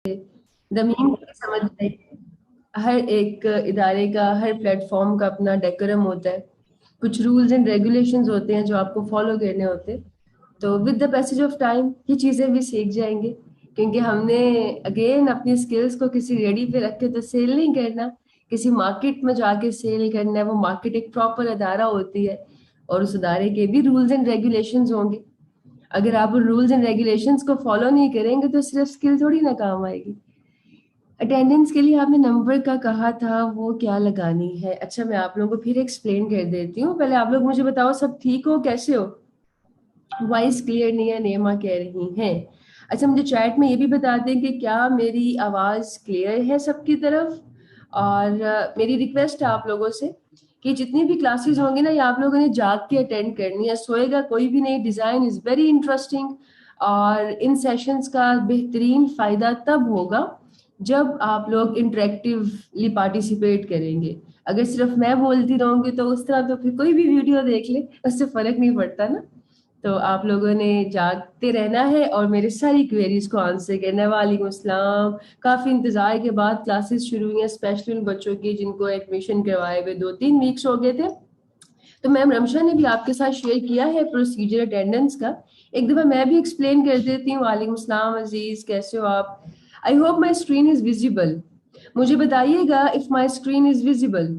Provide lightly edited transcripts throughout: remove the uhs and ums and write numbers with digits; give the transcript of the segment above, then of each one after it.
Meme समझ रहे। हर एक इदारे का, हर प्लेटफॉर्म का अपना डेकोरम होता है, कुछ रूल्स एंड रेगुलेशंस होते हैं जो आपको फॉलो करने होते हैं। तो with the passage of time ये चीज़ें भी सीख जाएंगे, क्योंकि हमने अगेन अपनी स्किल्स को किसी रेडी पे रख के तो सेल नहीं करना, किसी मार्केट में जाके सेल करना है। वो मार्केट एक प्रॉपर अदारा होती है और उस अदारे के भी रूल्स एंड रेगुलेशंस होंगे। अगर आप रूल्स एंड रेगुलेशंस को फॉलो नहीं करेंगे तो सिर्फ स्किल थोड़ी ना काम आएगी। अटेंडेंस के लिए आपने नंबर का कहा था, वो क्या लगानी है? अच्छा, मैं आप लोगों को फिर एक्सप्लेन कर देती हूँ। पहले आप लोग मुझे बताओ, सब ठीक हो, कैसे हो? वॉइस क्लियर नहीं है, नेमा कह रही हैं। अच्छा, मुझे चैट में ये भी बता दें कि क्या मेरी आवाज़ क्लियर है सबकी तरफ। और मेरी रिक्वेस्ट है आप लोगों से कि जितनी भी क्लासेस होंगी ना, ये आप लोगों ने जाग के अटेंड करनी है, सोएगा कोई भी नहीं। डिज़ाइन इज़ वेरी इंटरेस्टिंग और इन सेशंस का बेहतरीन फ़ायदा तब होगा जब आप लोग इंटरेक्टिवली पार्टिसिपेट करेंगे। अगर सिर्फ मैं बोलती रहूंगी तो उस तरह तो फिर कोई भी वीडियो देख ले, उससे फर्क नहीं पड़ता ना। तो आप लोगों ने जागते रहना है और मेरे सारी क्वेरीज को आंसर करना है। वालेकुम अस्सलाम। काफ़ी इंतज़ार के बाद क्लासेस शुरू हुई हैं, स्पेशली उन बच्चों की जिनको एडमिशन करवाए हुए 2-3 वीक्स हो गए थे। तो मैम रमशा ने भी आपके साथ शेयर किया है प्रोसीजर अटेंडेंस का। एक दफ़ा मैं भी एक्सप्लेन कर देती हूँ। वालेकुम अस्सलाम अजीज़, कैसे हो आप? I hope my screen is visible. मुझे बताइएगा if my screen is visible.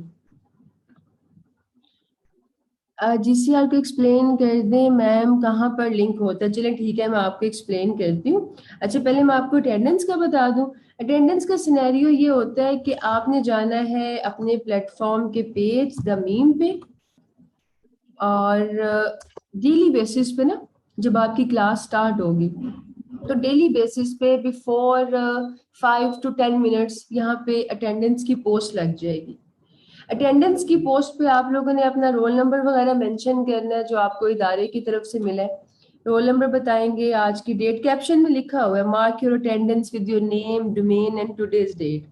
GCR को एक्सप्लेन कर दें मैम, कहाँ पर लिंक होता है? चलें ठीक है, मैं आपको एक्सप्लेन करती हूँ। अच्छा, पहले मैं आपको अटेंडेंस का बता दूँ। अटेंडेंस का सिनेरियो ये होता है कि आपने जाना है अपने प्लेटफॉर्म के पेज द मीम पे, और डेली बेसिस पे ना, जब आपकी क्लास स्टार्ट होगी तो डेली बेसिस पे बिफोर 5 to 10 मिनट्स यहाँ पे अटेंडेंस की पोस्ट लग जाएगी। अटेंडेंस की पोस्ट पे आप लोगों ने अपना रोल नंबर वगैरह मेंशन करना है जो आपको इदारे की तरफ से मिला है। रोल नंबर बताएंगे, आज की डेट, कैप्शन में लिखा हुआ है mark your attendance with your name, domain and today's date.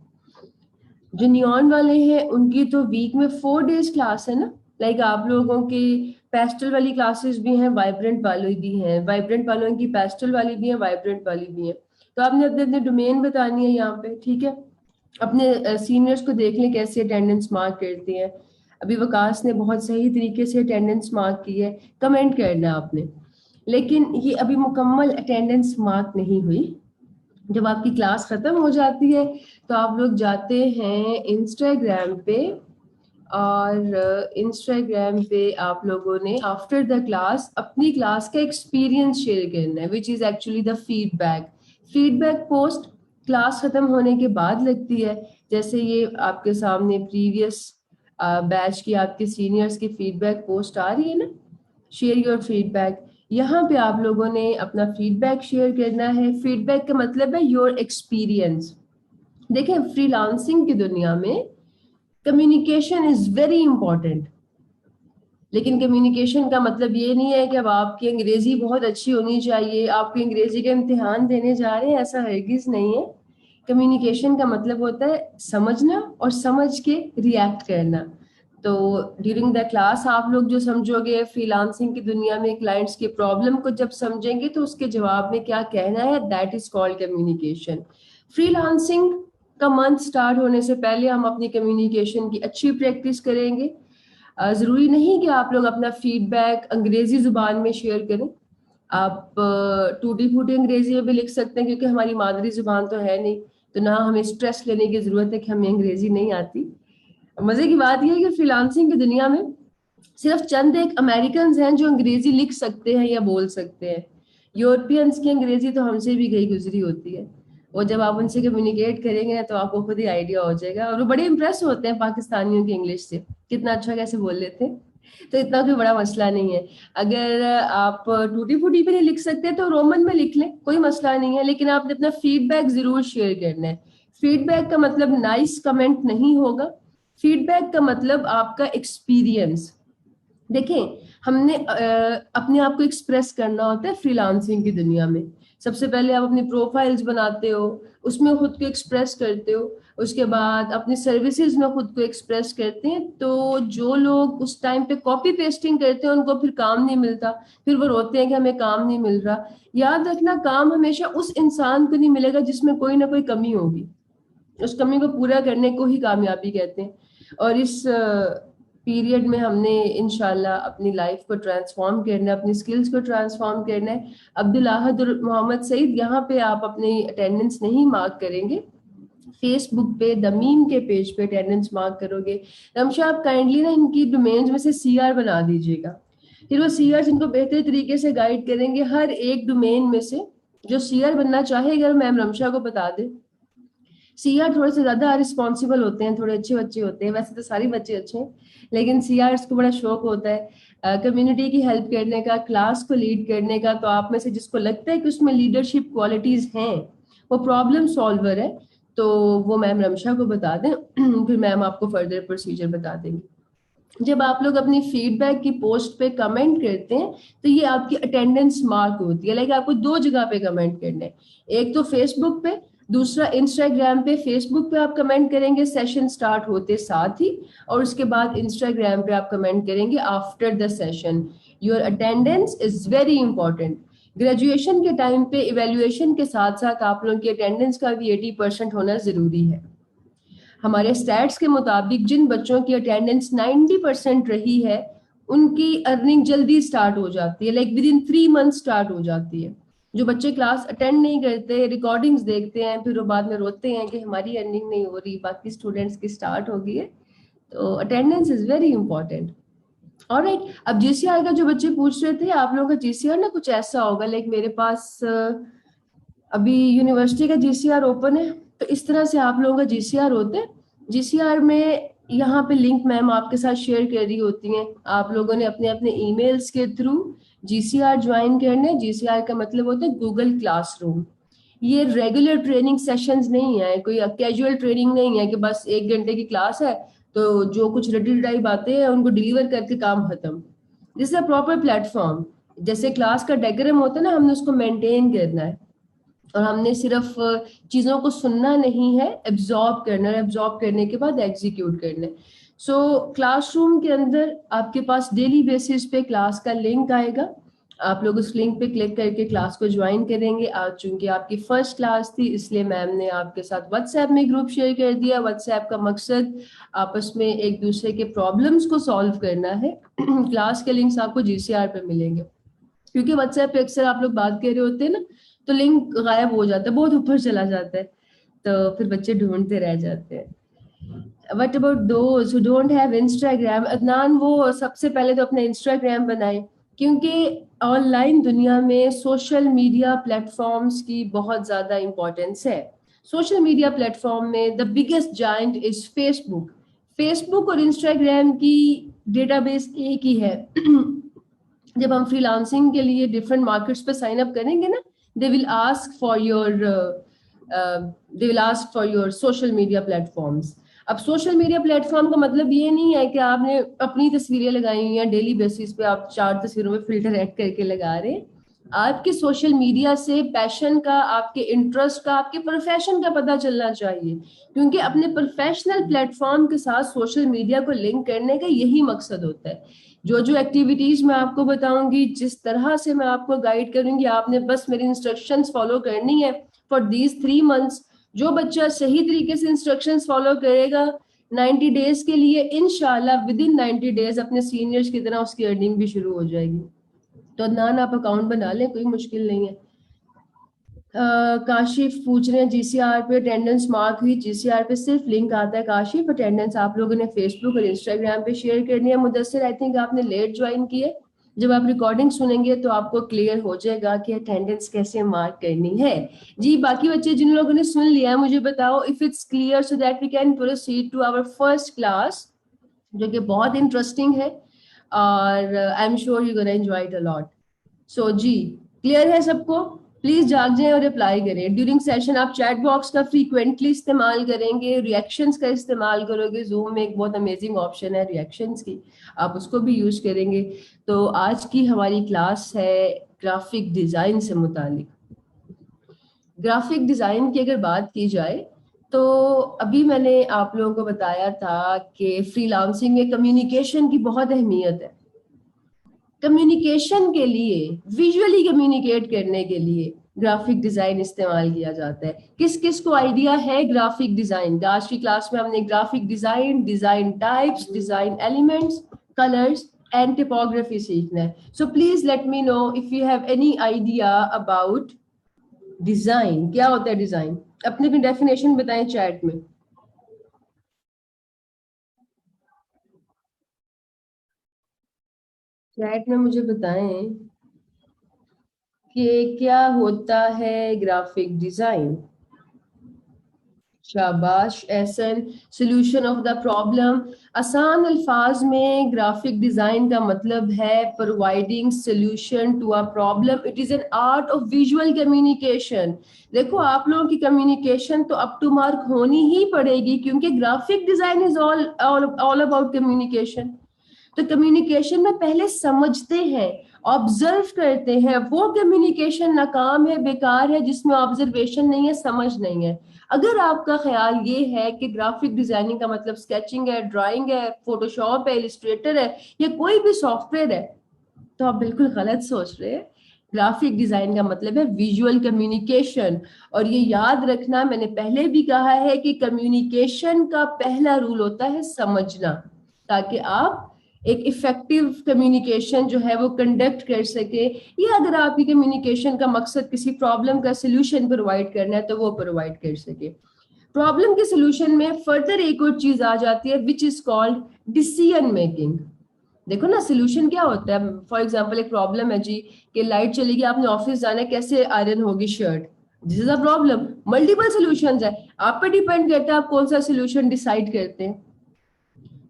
जो नियॉन वाले हैं उनकी तो वीक में 4 डेज क्लास है ना। लाइक आप लोगों की पेस्टल वाली क्लासेस भी हैं, वाइब्रेंट वाली भी हैं, वाइब्रेंट वालों की पेस्टल वाली भी है, वाइब्रेंट वाली भी है। तो आपने अपने अपने डोमेन बतानी है यहाँ पे, ठीक है। अपने सीनियर्स को देख लें कैसे अटेंडेंस मार्क करती हैं। अभी वकास ने बहुत सही तरीके से अटेंडेंस मार्क की है, कमेंट करना है आपने। लेकिन ये अभी मुकम्मल अटेंडेंस मार्क नहीं हुई। जब आपकी क्लास खत्म हो जाती है तो आप लोग जाते हैं इंस्टाग्राम पे, और इंस्टाग्राम पे आप लोगों ने आफ्टर द क्लास अपनी क्लास का एक्सपीरियंस शेयर करना है, which is actually the feedback. Feedback post class खत्म होने के बाद लगती है। जैसे ये आपके सामने प्रीवियस बैच की आपके सीनियर्स की फीडबैक पोस्ट आ रही है ना, शेयर योर फीडबैक। यहाँ पे आप लोगों ने अपना फीडबैक शेयर करना है। फीडबैक का मतलब है योर एक्सपीरियंस। देखें, फ्रीलांसिंग की दुनिया में कम्युनिकेशन इज वेरी इंपॉर्टेंट, लेकिन कम्युनिकेशन का मतलब ये नहीं है कि अब आपकी अंग्रेजी बहुत अच्छी होनी चाहिए, आपकी अंग्रेजी का इम्तिहान देने जा रहे हैं, ऐसा हरगिज नहीं है। कम्युनिकेशन का मतलब होता है समझना और समझ के रिएक्ट करना। तो ड्यूरिंग द क्लास आप लोग जो समझोगे फ्रीलांसिंग की दुनिया में क्लाइंट्स की प्रॉब्लम को जब समझेंगे तो उसके जवाब में क्या कहना है, that is called communication. Freelancing का मंथ स्टार्ट होने से पहले हम अपनी कम्युनिकेशन की अच्छी प्रैक्टिस करेंगे। ज़रूरी नहीं कि आप लोग अपना फीडबैक अंग्रेजी ज़ुबान में शेयर करें। आप टूटी फूटी अंग्रेजी में भी लिख सकते हैं, क्योंकि हमारी मादरी ज़ुबान तो है नहीं, तो ना हमें स्ट्रेस लेने की ज़रूरत है कि हमें अंग्रेजी नहीं आती। मज़े की बात यह है कि फ्रीलांसिंग की दुनिया में सिर्फ चंद एक अमेरिकन हैं जो अंग्रेजी लिख सकते हैं या बोल सकते हैं। यूरोपियंस की अंग्रेजी तो हमसे भी गई गुजरी होती है। और जब आप उनसे कम्युनिकेट करेंगे ना तो आपको खुद ही आइडिया हो जाएगा, और वो बड़े इंप्रेस होते हैं पाकिस्तानियों की इंग्लिश से, कितना अच्छा कैसे बोल लेते हैं। तो इतना कोई बड़ा मसला नहीं है। अगर आप टूटी फूटी भी नहीं लिख सकते तो रोमन में लिख लें, कोई मसला नहीं है। लेकिन आपने अपना फीडबैक जरूर शेयर करना है। फीडबैक का मतलब नाइस कमेंट नहीं होगा। फीडबैक का मतलब आपका एक्सपीरियंस। देखें, हमने अपने आप को एक्सप्रेस करना होता है फ्रीलांसिंग की दुनिया में। सबसे पहले आप अपनी प्रोफाइल्स बनाते हो, उसमें खुद को एक्सप्रेस करते हो, उसके बाद अपनी सर्विसेज में खुद को एक्सप्रेस करते हैं। तो जो लोग उस टाइम पे कॉपी पेस्टिंग करते हैं उनको फिर काम नहीं मिलता, फिर वो रोते हैं कि हमें काम नहीं मिल रहा। याद रखना, काम हमेशा उस इंसान को नहीं मिलेगा जिसमें कोई ना कोई कमी होगी, उस कमी को पूरा करने को ही कामयाबी कहते हैं। और इस पीरियड में हमने इंशाल्लाह अपनी लाइफ को ट्रांसफॉर्म करना है, अपनी स्किल्स को ट्रांसफॉर्म करना है। अब्दुल अहद और मोहम्मद सईद, यहाँ पे आप अपनी अटेंडेंस नहीं मार्क करेंगे, फेसबुक पे दमीम के पेज पे अटेंडेंस मार्क करोगे। रमशा, आप काइंडली ना इनकी डोमेन्स में से सीआर बना दीजिएगा, फिर वो सीआर इनको बेहतर तरीके से गाइड करेंगे। हर एक डोमेन में से जो सीआर बनना चाहेगा मैम रमशा को बता दे। सीआर थोड़े से ज्यादा रिस्पॉन्सिबल होते हैं, थोड़े अच्छे बच्चे होते हैं, वैसे तो सारे बच्चे अच्छे हैं, लेकिन सीआर को बड़ा शौक होता है कम्युनिटी की हेल्प करने का, क्लास को लीड करने का। तो आप में से जिसको लगता है कि उसमें लीडरशिप क्वालिटीज हैं, वो प्रॉब्लम सॉल्वर है, तो वो मैम रमशा को बता दें फिर मैम आपको फर्दर प्रोसीजर बता देंगे। जब आप लोग अपनी फीडबैक की पोस्ट पे कमेंट करते हैं तो ये आपकी अटेंडेंस मार्क होती है। लाइक आपको दो जगह पे कमेंट करने हैं, एक तो फेसबुक पे, दूसरा इंस्टाग्राम पे। फेसबुक पे आप कमेंट करेंगे सेशन स्टार्ट होते साथ ही, और उसके बाद इंस्टाग्राम पे आप कमेंट करेंगे after the session. Your attendance is very important. Graduation के टाइम पे इवेल्युएशन के साथ साथ आप लोगों की अटेंडेंस का भी 80% होना जरूरी है। हमारे स्टैट्स के मुताबिक जिन बच्चों की अटेंडेंस 90% रही है, उनकी अर्निंग जल्दी स्टार्ट हो जाती है, like with in 3 month start हो जाती है। जो बच्चे क्लास अटेंड नहीं करते, रिकॉर्डिंग्स देखते हैं, फिर वो बाद में रोते हैं कि हमारी अर्निंग नहीं हो रही, बाकी स्टूडेंट्स की स्टार्ट हो गई है। तो attendance is very important. Alright, अब जीसीआर का जो बच्चे पूछ रहे थे, आप लोगों का जीसीआर ना कुछ ऐसा होगा, लाइक मेरे पास अभी यूनिवर्सिटी का जीसीआर ओपन है, तो इस तरह से आप लोगों का जीसीआर होता है। जीसीआर में यहाँ पे लिंक मैम आपके साथ शेयर कर रही होती हैं, आप लोगों ने अपने अपने ईमेल्स के थ्रू जीसीआर ज्वाइन करने। जीसीआर का मतलब होता है गूगल क्लासरूम। ये रेगुलर ट्रेनिंग सेशंस नहीं है, कोई कैजुअल ट्रेनिंग नहीं है कि बस 1 घंटे की क्लास है तो जो कुछ रटी रटाई बातें हैं उनको डिलीवर करके काम खत्म। This is a proper platform. जैसे क्लास का डायग्राम होता है ना, हमने उसको मेंटेन करना है, और हमने सिर्फ चीजों को सुनना नहीं है, एब्जॉर्ब करना है, एब्जॉर्ब करने के बाद एग्जीक्यूट करना है। सो क्लासरूम के अंदर आपके पास डेली बेसिस पे क्लास का लिंक आएगा, आप लोग उस लिंक पे क्लिक करके क्लास को ज्वाइन करेंगे। आज चूंकि आपकी फर्स्ट क्लास थी, इसलिए मैम ने आपके साथ व्हाट्सएप में ग्रुप शेयर कर दिया। व्हाट्सएप का मकसद आपस में एक दूसरे के प्रॉब्लम्स को सॉल्व करना है। क्लास के लिंक्स आपको जीसीआर पे मिलेंगे, क्योंकि व्हाट्सएप पे अक्सर आप लोग बात कर रहे होते हैं ना, तो लिंक गायब हो जाता है, बहुत ऊपर चला जाता है, तो फिर बच्चे ढूंढते रह जाते हैं। What about those who don't have Instagram? Adnan, वो सबसे पहले तो अपना इंस्टाग्राम बनाए, क्योंकि ऑनलाइन दुनिया में सोशल मीडिया प्लेटफॉर्म्स की बहुत ज्यादा इंपॉर्टेंस है। सोशल मीडिया प्लेटफॉर्म में the biggest giant is Facebook. Facebook और इंस्टाग्राम की डेटाबेस एक ही है। जब हम फ्रीलांसिंग के लिए डिफरेंट मार्केट्स पे साइन अप करेंगे ना, they will ask for your social media platforms. अब सोशल मीडिया प्लेटफॉर्म का मतलब ये नहीं है कि आपने अपनी तस्वीरें लगाई हुई हैं, डेली बेसिस पे आप 4 तस्वीरों में फिल्टर ऐड करके लगा रहे हैं। आपके सोशल मीडिया से पैशन का, आपके इंटरेस्ट का, आपके प्रोफेशन का पता चलना चाहिए, क्योंकि अपने प्रोफेशनल प्लेटफॉर्म के साथ सोशल मीडिया को लिंक करने का यही मकसद होता है। जो जो एक्टिविटीज मैं आपको बताऊंगी, जिस तरह से मैं आपको गाइड करूंगी, आपने बस मेरी इंस्ट्रक्शंस फॉलो करनी है फॉर दीज 3 मंथ्स। जो बच्चा सही तरीके से इंस्ट्रक्शंस फॉलो करेगा 90 डेज के लिए, इंशाल्लाह विद इन 90 डेज अपने सीनियर्स की तरह उसकी अर्निंग भी शुरू हो जाएगी। तो अदनान, आप अकाउंट बना लें, कोई मुश्किल नहीं है। काशिफ पूछ रहे हैं जीसीआर पे अटेंडेंस मार्क हुई? जीसीआर पे सिर्फ लिंक आता है काशिफ, अटेंडेंस आप लोगों ने फेसबुक और इंस्टाग्राम पे शेयर करनी है। मुदस्सिर, आई थिंक आपने लेट ज्वाइन की है, जब आप रिकॉर्डिंग सुनेंगे तो आपको क्लियर हो जाएगा कि अटेंडेंस कैसे मार्क करनी है। जी, बाकी बच्चे जिन लोगों ने सुन लिया है मुझे बताओ if it's clear, so that we can proceed to our first class, जो कि बहुत इंटरेस्टिंग है और I am sure you gonna enjoy it a lot. So जी, क्लियर है सबको? प्लीज जाग जाएं और रिप्लाई करें। ड्यूरिंग सेशन आप चैट बॉक्स का फ्रीक्वेंटली इस्तेमाल करेंगे, रिएक्शंस का इस्तेमाल करोगे। जूम में एक बहुत अमेजिंग ऑप्शन है रिएक्शंस की, आप उसको भी यूज करेंगे। तो आज की हमारी क्लास है ग्राफिक डिजाइन से मुतालिक। ग्राफिक डिजाइन की अगर बात की जाए तो अभी मैंने आप लोगों को बताया था कि फ्रीलांसिंग में कम्युनिकेशन की बहुत अहमियत है। कम्युनिकेशन के लिए, विजुअली कम्युनिकेट करने के लिए ग्राफिक डिजाइन इस्तेमाल किया जाता है। किस किस को आइडिया है ग्राफिक डिजाइन? आज की क्लास में हमने graphic design, design types, design elements, colours and typography सीखना है। So please let me know if you have any idea about design. क्या होता है डिजाइन? अपनी अपनी डेफिनेशन बताएं चैट में। चैट में मुझे बताएं कि क्या होता है ग्राफिक डिजाइन। शाबाश Ehsan. Solution of the problem. आसान अल्फाज में ग्राफिक डिजाइन का मतलब है providing solution to a problem. It is an art of visual communication. देखो आप लोगों की कम्युनिकेशन तो अप टू मार्क होनी ही पड़ेगी, क्योंकि graphic design is all all about communication. तो कम्युनिकेशन में पहले समझते हैं, ऑब्जर्व करते हैं। वो कम्युनिकेशन नाकाम है, बेकार है, जिसमें ऑब्जर्वेशन नहीं है, समझ नहीं है। अगर आपका ख्याल ये है कि ग्राफिक डिजाइनिंग का मतलब स्केचिंग है, ड्राइंग है, फोटोशॉप है, इलिस्ट्रेटर है, या कोई भी सॉफ्टवेयर है, तो आप बिल्कुल गलत सोच रहे हैं। ग्राफिक डिजाइन का मतलब है विजुअल कम्युनिकेशन। और ये याद रखना, मैंने पहले भी कहा है कि कम्युनिकेशन का पहला रूल होता है समझना, ताकि आप एक इफेक्टिव कम्युनिकेशन जो है वो कंडक्ट कर सके। या अगर आपकी कम्युनिकेशन का मकसद किसी प्रॉब्लम का सोल्यूशन प्रोवाइड करना है तो वो प्रोवाइड कर सके। प्रॉब्लम के सोल्यूशन में फर्दर एक और चीज आ जाती है which is called decision making. देखो ना, सोल्यूशन क्या होता है? फॉर एग्जाम्पल एक प्रॉब्लम है जी कि लाइट चलेगी, आपने ऑफिस जाना है, कैसे आयरन होगी shirt? This is a problem. Multiple solutions है, आप पे डिपेंड करता है आप कौन सा सोल्यूशन डिसाइड करते हैं।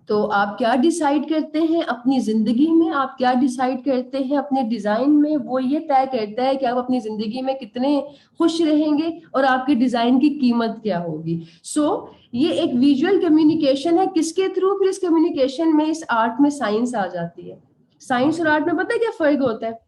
तो आप क्या डिसाइड करते हैं अपनी जिंदगी में, आप क्या डिसाइड करते हैं अपने डिजाइन में, वो ये तय करता है कि आप अपनी जिंदगी में कितने खुश रहेंगे और आपके डिजाइन की कीमत क्या होगी। सो ये एक विजुअल कम्युनिकेशन है। किसके थ्रू? फिर इस कम्युनिकेशन में, इस आर्ट में साइंस आ जाती है। साइंस और आर्ट में पता है क्या फर्क होता है?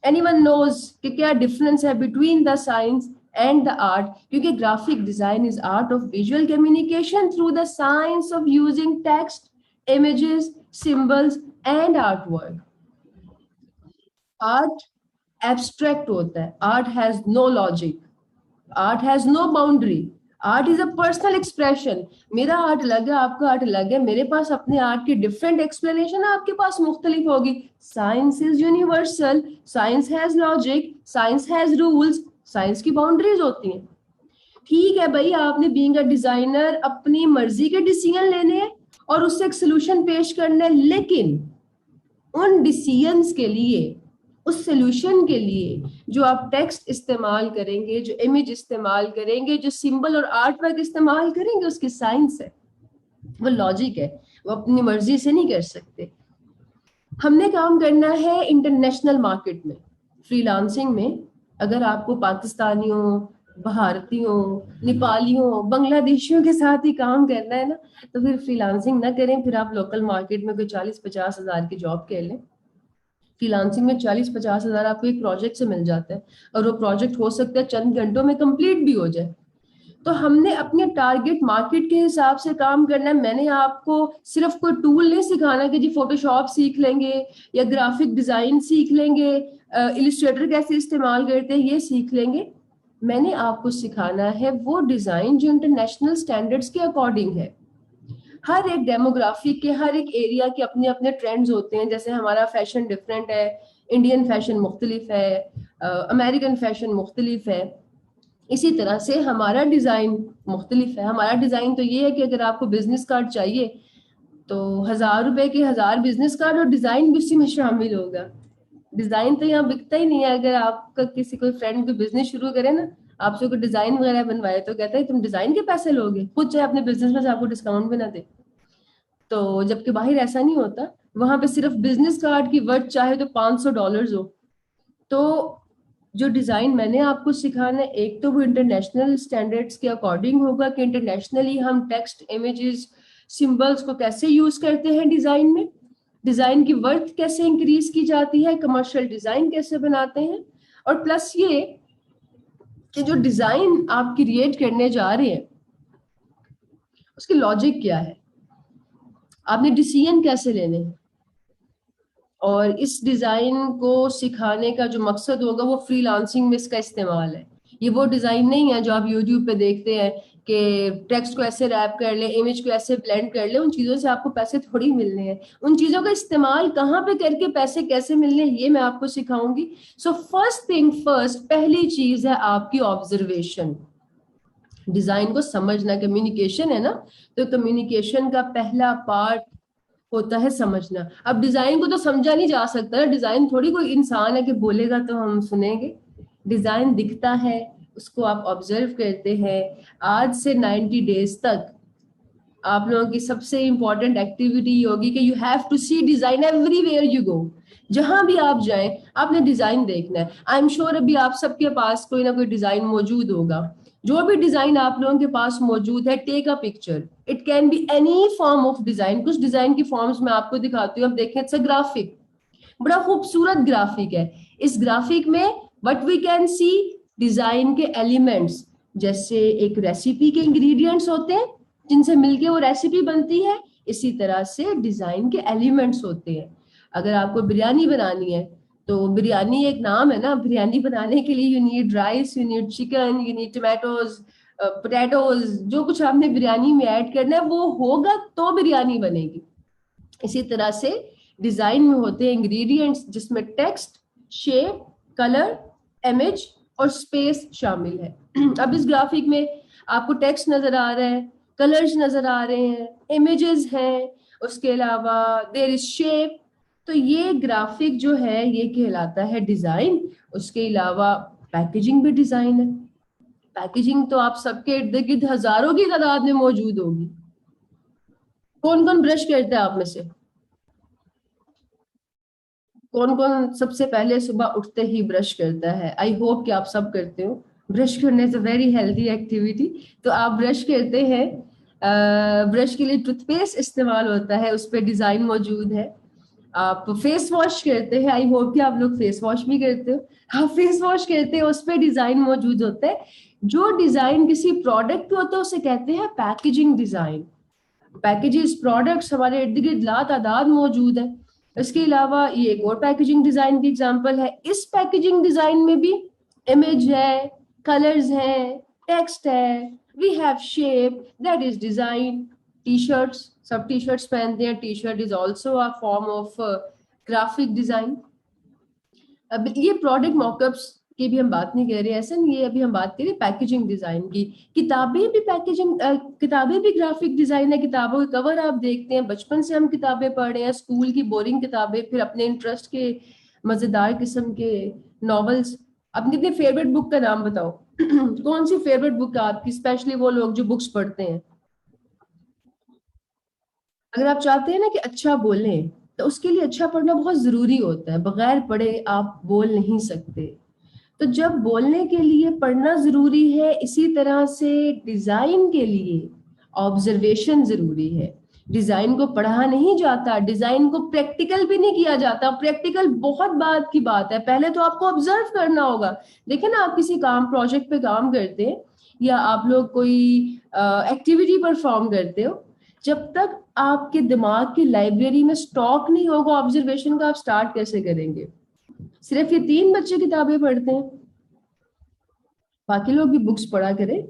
एनीवन नोज कि क्या डिफरेंस है between the science and the art? क्योंकि graphic design is art of visual communication through the science of using text, images, symbols and artwork. Art abstract होता है. Art has no logic. Art has no boundary. Art is a personal expression. मेरा art अलग है, आपका art अलग है, मेरे पास अपने आर्ट की डिफरेंट एक्सप्लेनेशन है, आपके पास मुख्तलिफ होगी। Science is universal, science has logic, science has rules, science की बाउंड्रीज होती हैं। ठीक है भाई, आपने बीइंग अ डिजाइनर अपनी मर्जी के डिसीजन लेने हैं और उससे एक सोल्यूशन पेश करना है, लेकिन उन डिसीजंस के लिए, उस सोल्यूशन के लिए जो आप टेक्स्ट इस्तेमाल करेंगे, जो इमेज इस्तेमाल करेंगे, जो सिंबल और आर्ट वर्क इस्तेमाल करेंगे, उसकी साइंस है, वो लॉजिक है, वो अपनी मर्जी से नहीं कर सकते। हमने काम करना है इंटरनेशनल मार्केट में। फ्रीलांसिंग में अगर आपको पाकिस्तानियों, भारतीयों, नेपालियों, बांग्लादेशियों के साथ ही काम करना है ना, तो फिर फ्रीलांसिंग ना करें। फिर आप लोकल मार्केट में कोई 40-50 हजार की जॉब कर लें। फ्रीलांसिंग में 40-50 हजार आपको एक प्रोजेक्ट से मिल जाता है, और वो प्रोजेक्ट हो सकता है चंद घंटों में कंप्लीट भी हो जाए। तो हमने अपने टारगेट मार्केट के हिसाब से काम करना है। मैंने आपको सिर्फ कोई टूल नहीं सिखाना कि जी फोटोशॉप सीख लेंगे या ग्राफिक डिजाइन सीख लेंगे, इलिस्ट्रेटर कैसे इस्तेमाल करते हैं ये सीख लेंगे। मैंने आपको सिखाना है वो डिजाइन जो इंटरनेशनल स्टैंडर्ड्स के अकॉर्डिंग है। हर एक डेमोग्राफी के, हर एक एरिया के अपने अपने ट्रेंड्स होते हैं। जैसे हमारा फैशन डिफरेंट है, इंडियन फैशन मुख्तलिफ है, अमेरिकन फैशन मुख्तलिफ है, इसी तरह से हमारा डिजाइन मुख्तलिफ है। हमारा डिजाइन तो ये है कि अगर आपको बिजनेस कार्ड चाहिए तो 1000 रुपए के 1000 बिजनेस कार्ड और डिजाइन भी उसी में शामिल होगा। डिजाइन तो यहाँ बिकता ही नहीं है। अगर आपका किसी कोई फ्रेंड कोई बिजनेस शुरू करे ना, आपसे कोई डिजाइन वगैरह बनवाए, तो कहता है तुम डिजाइन के पैसे लोगे, खुद चाहे अपने बिजनेस में से आपको डिस्काउंट भी ना दे। तो जबकि बाहर ऐसा नहीं होता, वहां पे सिर्फ बिजनेस कार्ड की वर्थ चाहे तो $500 हो। तो जो डिजाइन मैंने आपको सिखाना है, एक तो वो इंटरनेशनल स्टैंडर्ड्स के अकॉर्डिंग होगा कि इंटरनेशनली हम टेक्स्ट, इमेजेस, सिंबल्स को कैसे यूज करते हैं डिजाइन में, डिजाइन की वर्थ कैसे इंक्रीज की जाती है, कमर्शियल डिजाइन कैसे बनाते हैं। और प्लस ये कि जो डिजाइन आप क्रिएट करने जा रहे हैं उसकी लॉजिक क्या है, आपने डिसीजन कैसे लेने हैं, और इस डिजाइन को सिखाने का जो मकसद होगा वो फ्रीलांसिंग में इसका इस्तेमाल है। ये वो डिजाइन नहीं है जो आप यूट्यूब पे देखते हैं कि टेक्स्ट को ऐसे रैप कर ले, इमेज को ऐसे ब्लेंड कर ले, उन चीजों से आपको पैसे थोड़ी मिलने हैं। उन चीजों का इस्तेमाल कहाँ पे करके पैसे कैसे मिलने हैं ये मैं आपको सिखाऊंगी। सो फर्स्ट थिंग फर्स्ट, पहली चीज है आपकी ऑब्जर्वेशन। डिजाइन को समझना, कम्युनिकेशन है ना, तो कम्युनिकेशन का पहला पार्ट होता है समझना। अब डिजाइन को तो समझा नहीं जा सकता ना, डिजाइन थोड़ी कोई इंसान है कि बोलेगा तो हम सुनेंगे। डिजाइन दिखता है, उसको आप ऑब्जर्व करते हैं। आज से 90 डेज तक आप लोगों की सबसे इंपॉर्टेंट एक्टिविटी होगी कि you have to see design everywhere you go. जहां भी आप जाएं आपने डिजाइन देखना है। आई एम श्योर अभी आप सबके पास कोई ना कोई डिजाइन मौजूद होगा। जो भी डिजाइन आप लोगों के पास मौजूद है, take a picture. It can be any form of design. कुछ डिजाइन की फॉर्म्स मैं आपको दिखाती हूँ। अब देखें, इट्स अ ग्राफिक, बड़ा खूबसूरत ग्राफिक है। इस ग्राफिक में what we can see, design के एलिमेंट्स। जैसे एक रेसिपी के इंग्रेडिएंट्स होते हैं जिनसे मिलके वो रेसिपी बनती है, इसी तरह से डिजाइन के एलिमेंट्स होते हैं। अगर आपको बिरयानी बनानी है तो बिरयानी एक नाम है ना, बिरयानी बनाने के लिए you need rice, you need chicken, you need tomatoes, potatoes, जो कुछ आपने बिरयानी में ऐड करना है वो होगा तो बिरयानी बनेगी। इसी तरह से डिजाइन में होते हैं इंग्रेडिएंट्स जिसमें टेक्स्ट, शेप, कलर, इमेज और स्पेस शामिल है। अब इस ग्राफिक में आपको टेक्स्ट नजर आ रहा है, कलर्स नजर आ रहे हैं, इमेजेस हैं, उसके अलावा देयर इज शेप। तो ये ग्राफिक जो है ये कहलाता है डिजाइन। उसके अलावा पैकेजिंग भी डिजाइन है। पैकेजिंग तो आप सबके इर्द गिर्द हजारों की तादाद में मौजूद होगी। कौन कौन ब्रश करता है आप में से? कौन कौन सबसे पहले सुबह उठते ही ब्रश करता है? आई होप कि आप सब करते हो। ब्रश करने से वेरी हेल्दी एक्टिविटी। तो आप ब्रश करते हैं, ब्रश के लिए टूथपेस्ट इस्तेमाल होता है, उस पर डिजाइन मौजूद है। आप फेस वॉश करते हैं, आई होप कि आप लोग फेस वॉश भी करते हो। आप फेस वॉश करते हैं, उस पर डिजाइन मौजूद होता है। जो डिजाइन किसी प्रोडक्ट पे होता है उसे कहते हैं पैकेजिंग डिजाइन। पैकेजेस, प्रोडक्ट्स हमारे इर्द गिर्द ला तादाद मौजूद है। इसके अलावा ये एक और पैकेजिंग डिजाइन की एग्जांपल है। इस पैकेजिंग डिजाइन में भी इमेज है, कलर्स है, टेक्स्ट है, we have shape, that is design. T shirts, सब टी शर्ट्स पहनते हैं, T shirt is also a form of graphic design. अब ये प्रोडक्ट मॉकअप्स की भी हम बात नहीं कर रहे हैं ऐसा नहीं, ये अभी हम बात करें पैकेजिंग डिजाइन की। किताबें भी पैकेजिंग, किताबें भी ग्राफिक डिजाइन है। किताबों के कवर आप देखते हैं, बचपन से हम किताबें पढ़ रहे हैं, स्कूल की बोरिंग किताबें, फिर अपने इंटरेस्ट के मजेदार किस्म के नॉवेल्स। अपनी अपनी फेवरेट बुक का नाम बताओ। कौन सी फेवरेट बुक है आपकी, स्पेशली वो लोग जो बुक्स पढ़ते हैं? अगर आप चाहते हैं ना कि अच्छा बोलें तो उसके लिए अच्छा पढ़ना बहुत जरूरी होता है। बगैर पढ़े आप बोल नहीं सकते। तो जब बोलने के लिए पढ़ना जरूरी है, इसी तरह से डिजाइन के लिए ऑब्जर्वेशन जरूरी है। डिजाइन को पढ़ा नहीं जाता, डिजाइन को प्रैक्टिकल भी नहीं किया जाता। प्रैक्टिकल बहुत बात की बात है, पहले तो आपको ऑब्जर्व करना होगा। देखिए ना, आप किसी काम प्रोजेक्ट पे काम करते हैं या आप लोग कोई एक्टिविटी परफॉर्म करते हो, जब तक आपके दिमाग की लाइब्रेरी में स्टॉक नहीं होगा ऑब्जर्वेशन का, आप स्टार्ट कैसे करेंगे? सिर्फ ये 3 बच्चे किताबें पढ़ते हैं, बाकी लोग भी बुक्स पढ़ा करें।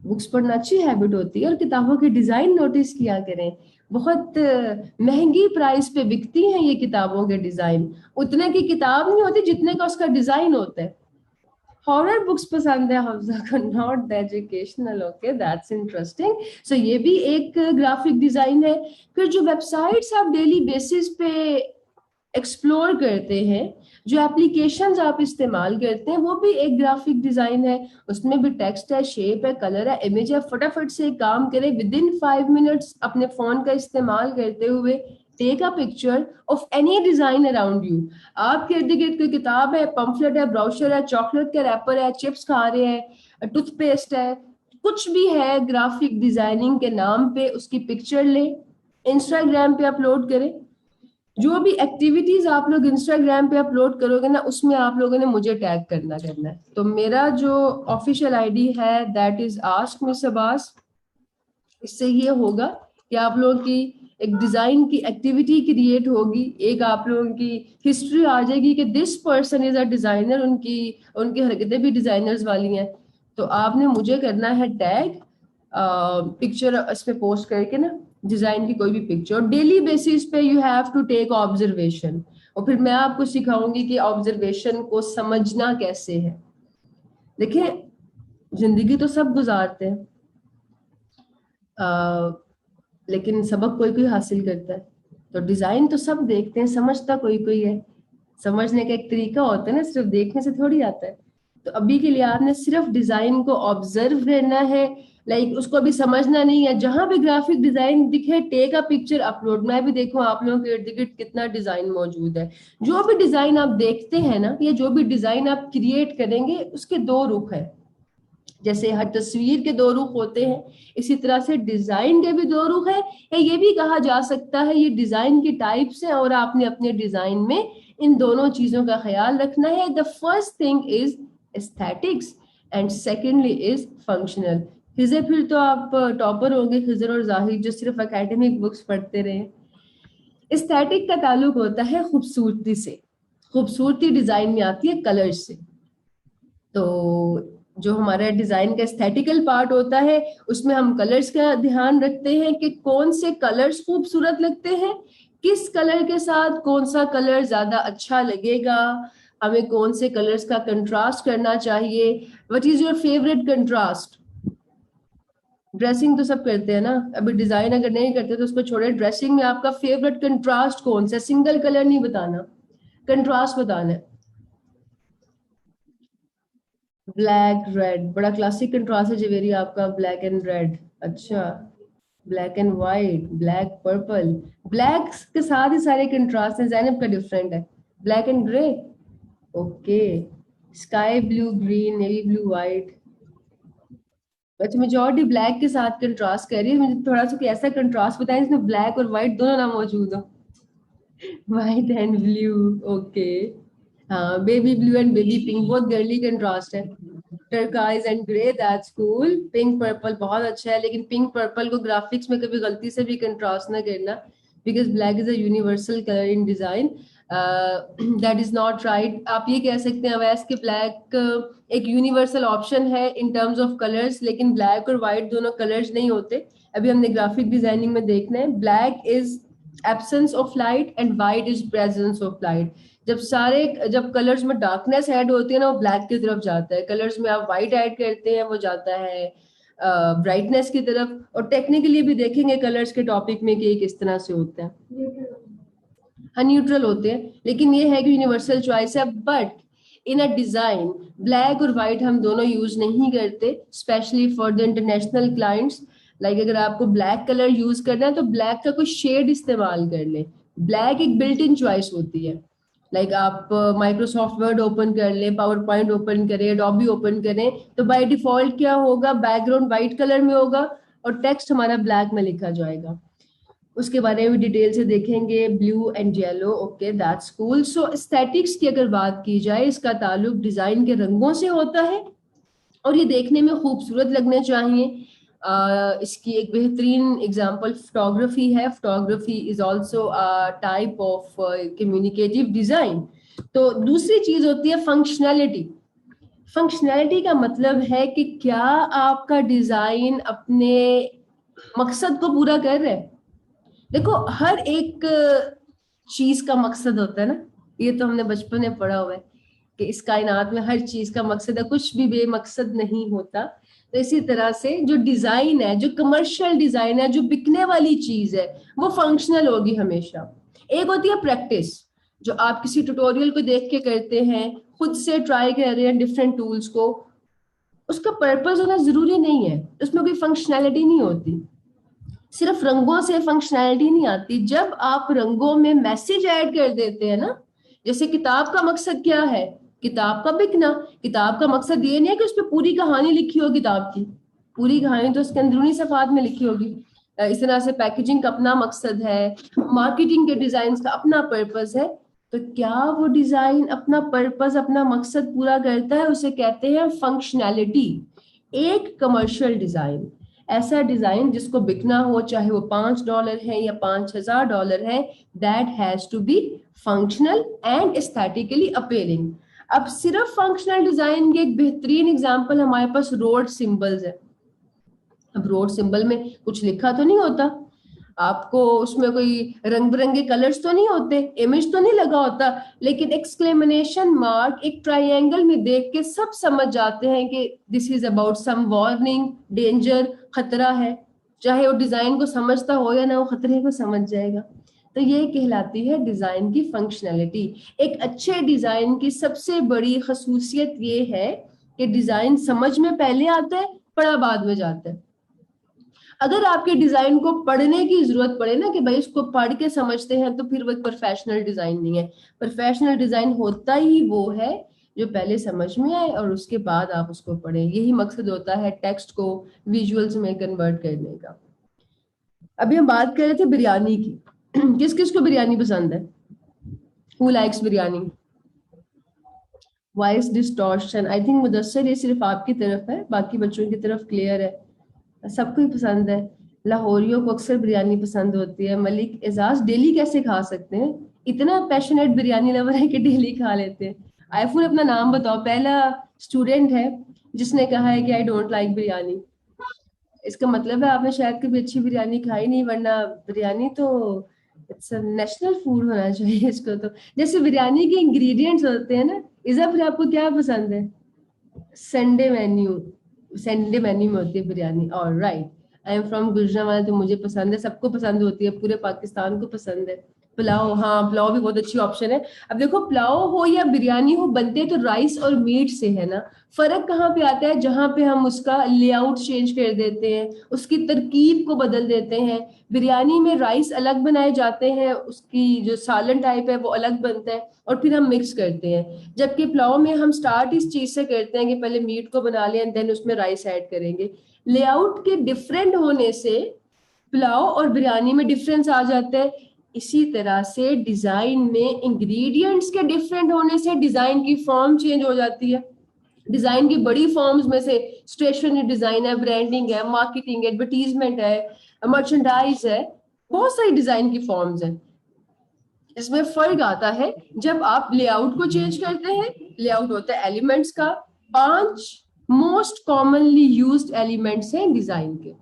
बुक्स पढ़ना अच्छी हैबिट होती है। और किताबों के डिजाइन नोटिस किया करें। बहुत महंगी प्राइस पे बिकती हैं ये किताबों के डिजाइन। उतने की किताब नहीं होती जितने का उसका डिजाइन होता है। हॉरर बुक्स पसंद है हफ्सा को, not the educational. Okay, that's interesting. So ये भी एक ग्राफिक डिजाइन है। फिर जो वेबसाइट्स आप डेली बेसिस पे एक्सप्लोर करते हैं, जो एप्लीकेशंस आप इस्तेमाल करते हैं, वो भी एक ग्राफिक डिजाइन है। उसमें भी टेक्स्ट है, शेप है, कलर है, इमेज है। फटाफट से एक काम करें, विद इन 5 मिनट्स अपने फोन का इस्तेमाल करते हुए take a picture of any design around you. आपके इर्द गिर्द कोई किताब है, पंफलेट है, ब्राउशर है, चॉकलेट का रैपर है, चिप्स खा रहे हैं, टूथपेस्ट है, कुछ भी है ग्राफिक डिजाइनिंग के नाम पे, उसकी पिक्चर ले, इंस्टाग्राम पे अपलोड करें। जो भी एक्टिविटीज आप लोग इंस्टाग्राम पे अपलोड करोगे ना, उसमें आप लोगों ने मुझे टैग करना है। तो मेरा जो ऑफिशियल आईडी है that is ask miss Abbas. इससे ये होगा कि आप लोगों की एक डिजाइन की एक्टिविटी क्रिएट होगी, एक आप लोगों की हिस्ट्री आ जाएगी कि this person is a designer, उनकी उनकी हरकतें भी डिजाइनर्स वाली हैं। तो आपने मुझे करना है टैग, पिक्चर इस पे पोस्ट करके ना, डिजाइन की कोई भी पिक्चर। डेली बेसिस पे you have to take observation, और फिर मैं आपको सिखाऊंगी कि ऑब्जर्वेशन को समझना कैसे है। देखिए, जिंदगी तो सब गुजारते हैं, लेकिन सबक कोई कोई हासिल करता है। तो डिजाइन तो सब देखते हैं, समझता कोई कोई है। समझने का एक तरीका होता है ना, सिर्फ देखने से थोड़ी आता है। तो अभी के लिए आपने सिर्फ डिजाइन को ऑब्जर्व करना है, लाइक उसको अभी समझना नहीं है। जहां भी ग्राफिक डिजाइन दिखे, टेक अ पिक्चर, अपलोड। मैं भी देखूं आप लोगों के इर्द गिर्द कितना डिजाइन मौजूद है। जो भी डिजाइन आप देखते हैं ना, या जो भी डिजाइन आप क्रिएट करेंगे, उसके दो रुख है। जैसे हर तस्वीर के दो रुख होते हैं, इसी तरह से डिजाइन के भी दो रुख है। या ये भी कहा जा सकता है ये डिजाइन की टाइप्स है, और आपने अपने डिजाइन में इन दोनों चीजों का ख्याल रखना है। The first thing is aesthetics and secondly is functional. Khizar, फिर तो आप टॉपर होंगे, खिजर और जाहिद, जो सिर्फ एकेडमिक बुक्स पढ़ते रहे। एस्थेटिक का ताल्लुक होता है खूबसूरती से। खूबसूरती डिजाइन में आती है कलर से। तो जो हमारा डिजाइन का एस्थेटिकल पार्ट होता है, उसमें हम कलर्स का ध्यान रखते हैं कि कौन से कलर्स खूबसूरत लगते हैं, किस कलर के साथ कौन सा कलर ज्यादा अच्छा लगेगा, हमें कौन से कलर्स का कंट्रास्ट करना चाहिए। What is your favourite contrast? Dressing तो सब करते हैं ना, अभी डिजाइन अगर नहीं करते तो उसको छोड़े। ड्रेसिंग में आपका फेवरेट कंट्रास्ट कौन सा? सिंगल कलर नहीं बताना, कंट्रास्ट बताना है। ब्लैक रेड, बड़ा क्लासिक कंट्रास्ट है जवेरी आपका, ब्लैक एंड रेड। अच्छा, black and white, black purple. Black के साथ ही सारे कंट्रास्ट हैं, जैनब का डिफरेंट है। Black and grey, okay. Sky blue green, navy blue white. अच्छा, मेजॉरिटी ब्लैक के साथ कंट्रास्ट कर रही है। मुझे थोड़ा सा कोई ऐसा कंट्रास्ट बताएं जिसमें ब्लैक और व्हाइट दोनों ना मौजूद हो। White and blue, okay. हाँ, baby blue and baby pink बहुत गर्ली कंट्रास्ट है। Turquoise and grey, that's cool. Pink purple बहुत अच्छा है, लेकिन पिंक पर्पल को ग्राफिक्स में कभी गलती से भी कंट्रास्ट ना करना, because black is a universal colour in design. That is not right. आप ये कह सकते हैं वैसे कि ब्लैक एक यूनिवर्सल ऑप्शन है इन टर्म्स ऑफ कलर्स, लेकिन ब्लैक और व्हाइट दोनों कलर्स नहीं होते। अभी हमने ग्राफिक डिजाइनिंग में देखना है, black is absence of light and white is presence of light. जब कलर्स में डार्कनेस ऐड होती है ना, वो ब्लैक की तरफ जाता है। कलर्स में आप व्हाइट ऐड करते हैं, वो जाता है ब्राइटनेस की तरफ। और टेक्निकली भी देखेंगे कलर्स के टॉपिक में कि ये किस तरह से होता है। हाँ, न्यूट्रल होते हैं, लेकिन ये है कि यूनिवर्सल चॉइस है। But in a design, black और व्हाइट हम दोनों यूज नहीं करते, specially for the international clients. Like अगर आपको ब्लैक कलर यूज करना है तो ब्लैक का कोई शेड इस्तेमाल कर ले। ब्लैक एक बिल्ट इन चॉइस होती है। लाइक आप माइक्रोसॉफ्ट वर्ड ओपन कर ले, पावर पॉइंट ओपन करें, एडोबी ओपन करें, तो बाय डिफॉल्ट क्या होगा, बैकग्राउंड व्हाइट कलर में होगा और टेक्स्ट हमारा ब्लैक में लिखा जाएगा। उसके बारे में डिटेल से देखेंगे, blue and yellow, okay, that's cool. So aesthetics की अगर बात की जाए, इसका ताल्लुक डिजाइन के रंगों से होता है, और ये देखने में खूबसूरत लगने चाहिए। इसकी एक बेहतरीन एग्जांपल फोटोग्राफी है। Photography is also a type of communicative design. तो दूसरी चीज होती है फंक्शनैलिटी। फंक्शनैलिटी का मतलब है कि क्या आपका डिजाइन अपने मकसद को पूरा कर रहा है। देखो, हर एक चीज का मकसद होता है ना, ये तो हमने बचपन में पढ़ा हुआ है कि इस कायनात में हर चीज का मकसद है, कुछ भी बेमकसद नहीं होता। तो इसी तरह से जो डिजाइन है, जो कमर्शियल डिजाइन है, जो बिकने वाली चीज है, वो फंक्शनल होगी हमेशा। एक होती है प्रैक्टिस, जो आप किसी ट्यूटोरियल को देख के करते हैं, खुद से ट्राई कर रहे हैं डिफरेंट टूल्स को। उसका पर्पस होना जरूरी नहीं है, उसमें कोई फंक्शनैलिटी नहीं होती। सिर्फ रंगों से फंक्शनैलिटी नहीं आती। जब आप रंगों में मैसेज ऐड कर देते हैं ना, जैसे किताब का मकसद क्या है, किताब का बिकना। किताब का मकसद ये नहीं है कि उस पर पूरी कहानी लिखी हो किताब की, पूरी कहानी तो उसके अंदरूनी सफात में लिखी होगी। इस तरह से पैकेजिंग का अपना मकसद है, मार्केटिंग के डिजाइन का अपना पर्पस है। तो क्या वो डिजाइन अपना पर्पस, अपना मकसद पूरा करता है? उसे कहते हैं फंक्शनैलिटी। एक कमर्शियल डिजाइन, ऐसा डिजाइन जिसको बिकना हो, चाहे वो $5 है या $5,000 है, that has to be functional and aesthetically appealing. अब सिर्फ फंक्शनल डिजाइन के एक बेहतरीन एग्जांपल हमारे पास रोड सिंबल्स है। अब रोड सिंबल में कुछ लिखा तो नहीं होता, आपको उसमें कोई रंग बिरंगे कलर्स तो नहीं होते, इमेज तो नहीं लगा होता, लेकिन एक्सक्लेमेशन मार्क एक ट्रायंगल में देख के सब समझ जाते हैं कि this is about some warning, danger, खतरा है। चाहे वो डिजाइन को समझता हो या ना, वो खतरे को समझ जाएगा। तो ये कहलाती है डिजाइन की फंक्शनैलिटी। एक अच्छे डिजाइन की सबसे बड़ी खसूसियत ये है कि डिजाइन समझ में पहले आता है, पढ़ा बाद में जाता है। अगर आपके डिजाइन को पढ़ने की जरूरत पड़े ना कि भाई इसको पढ़ के समझते हैं, तो फिर वो एक प्रोफेशनल डिजाइन नहीं है। प्रोफेशनल डिजाइन होता ही वो है जो पहले समझ में आए और उसके बाद आप उसको पढ़ें। यही मकसद होता है टेक्स्ट को विजुअल्स में कन्वर्ट करने का। अभी हम बात कर रहे थे बिरयानी की। किस किस को बिरयानी पसंद है? Who likes biryani? Voice distortion, I think Mudassar ये सिर्फ आपकी तरफ है, बाकी बच्चों की तरफ क्लियर है, सबको ही पसंद है। लाहौरियों को अक्सर बिरयानी पसंद होती है। मलिक एजाज डेली कैसे खा सकते हैं? इतना पैशनेट बिरयानी लवर है कि डेली खा लेते हैं। आईफून अपना नाम बताओ, पहला स्टूडेंट है जिसने कहा है कि आई डोंट लाइक बिरयानी। इसका मतलब है आपने शायद कभी अच्छी बिरयानी खाई नहीं, वरना बिरयानी तो इट्स नेशनल फूड होना चाहिए इसको। तो जैसे बिरयानी के इंग्रेडिएंट्स होते हैं ना, इज़ा फिर आपको क्या पसंद है? संडे मेन्यू, संडे मेन्यू में होती है बिरयानी। और right, I am from Gujarat, तो मुझे पसंद है, सबको पसंद होती है, पूरे पाकिस्तान को पसंद है। पुलाव, हाँ पुलाव भी बहुत अच्छी ऑप्शन है। अब देखो, पुलाव हो या बिरयानी हो, बनते तो राइस और मीट से है ना। फर्क कहाँ पे आता है? जहां पे हम उसका लेआउट चेंज कर देते हैं, उसकी तरकीब को बदल देते हैं। बिरयानी में राइस अलग बनाए जाते हैं, उसकी जो सालन टाइप है वो अलग बनता है, और फिर हम मिक्स करते हैं। जबकि पुलाव में हम स्टार्ट इस चीज से करते हैं कि पहले मीट को बना लें एंड देन उसमें राइस ऐड करेंगे। लेआउट के डिफरेंट होने से पुलाव और बिरयानी में डिफरेंस आ जाता है। इसी तरह से डिजाइन में इंग्रेडिएंट्स के डिफरेंट होने से डिजाइन की फॉर्म चेंज हो जाती है। डिजाइन की बड़ी फॉर्म्स में से स्टेशनरी डिजाइन है, ब्रांडिंग है, मार्केटिंग, एडवर्टीजमेंट है, मर्चेंडाइज है, बहुत सारी डिजाइन की फॉर्म्स हैं। इसमें फर्क आता है जब आप लेआउट को चेंज करते हैं। लेआउट होता है एलिमेंट्स का। 5 मोस्ट कॉमनली यूज्ड एलिमेंट्स हैं डिजाइन के।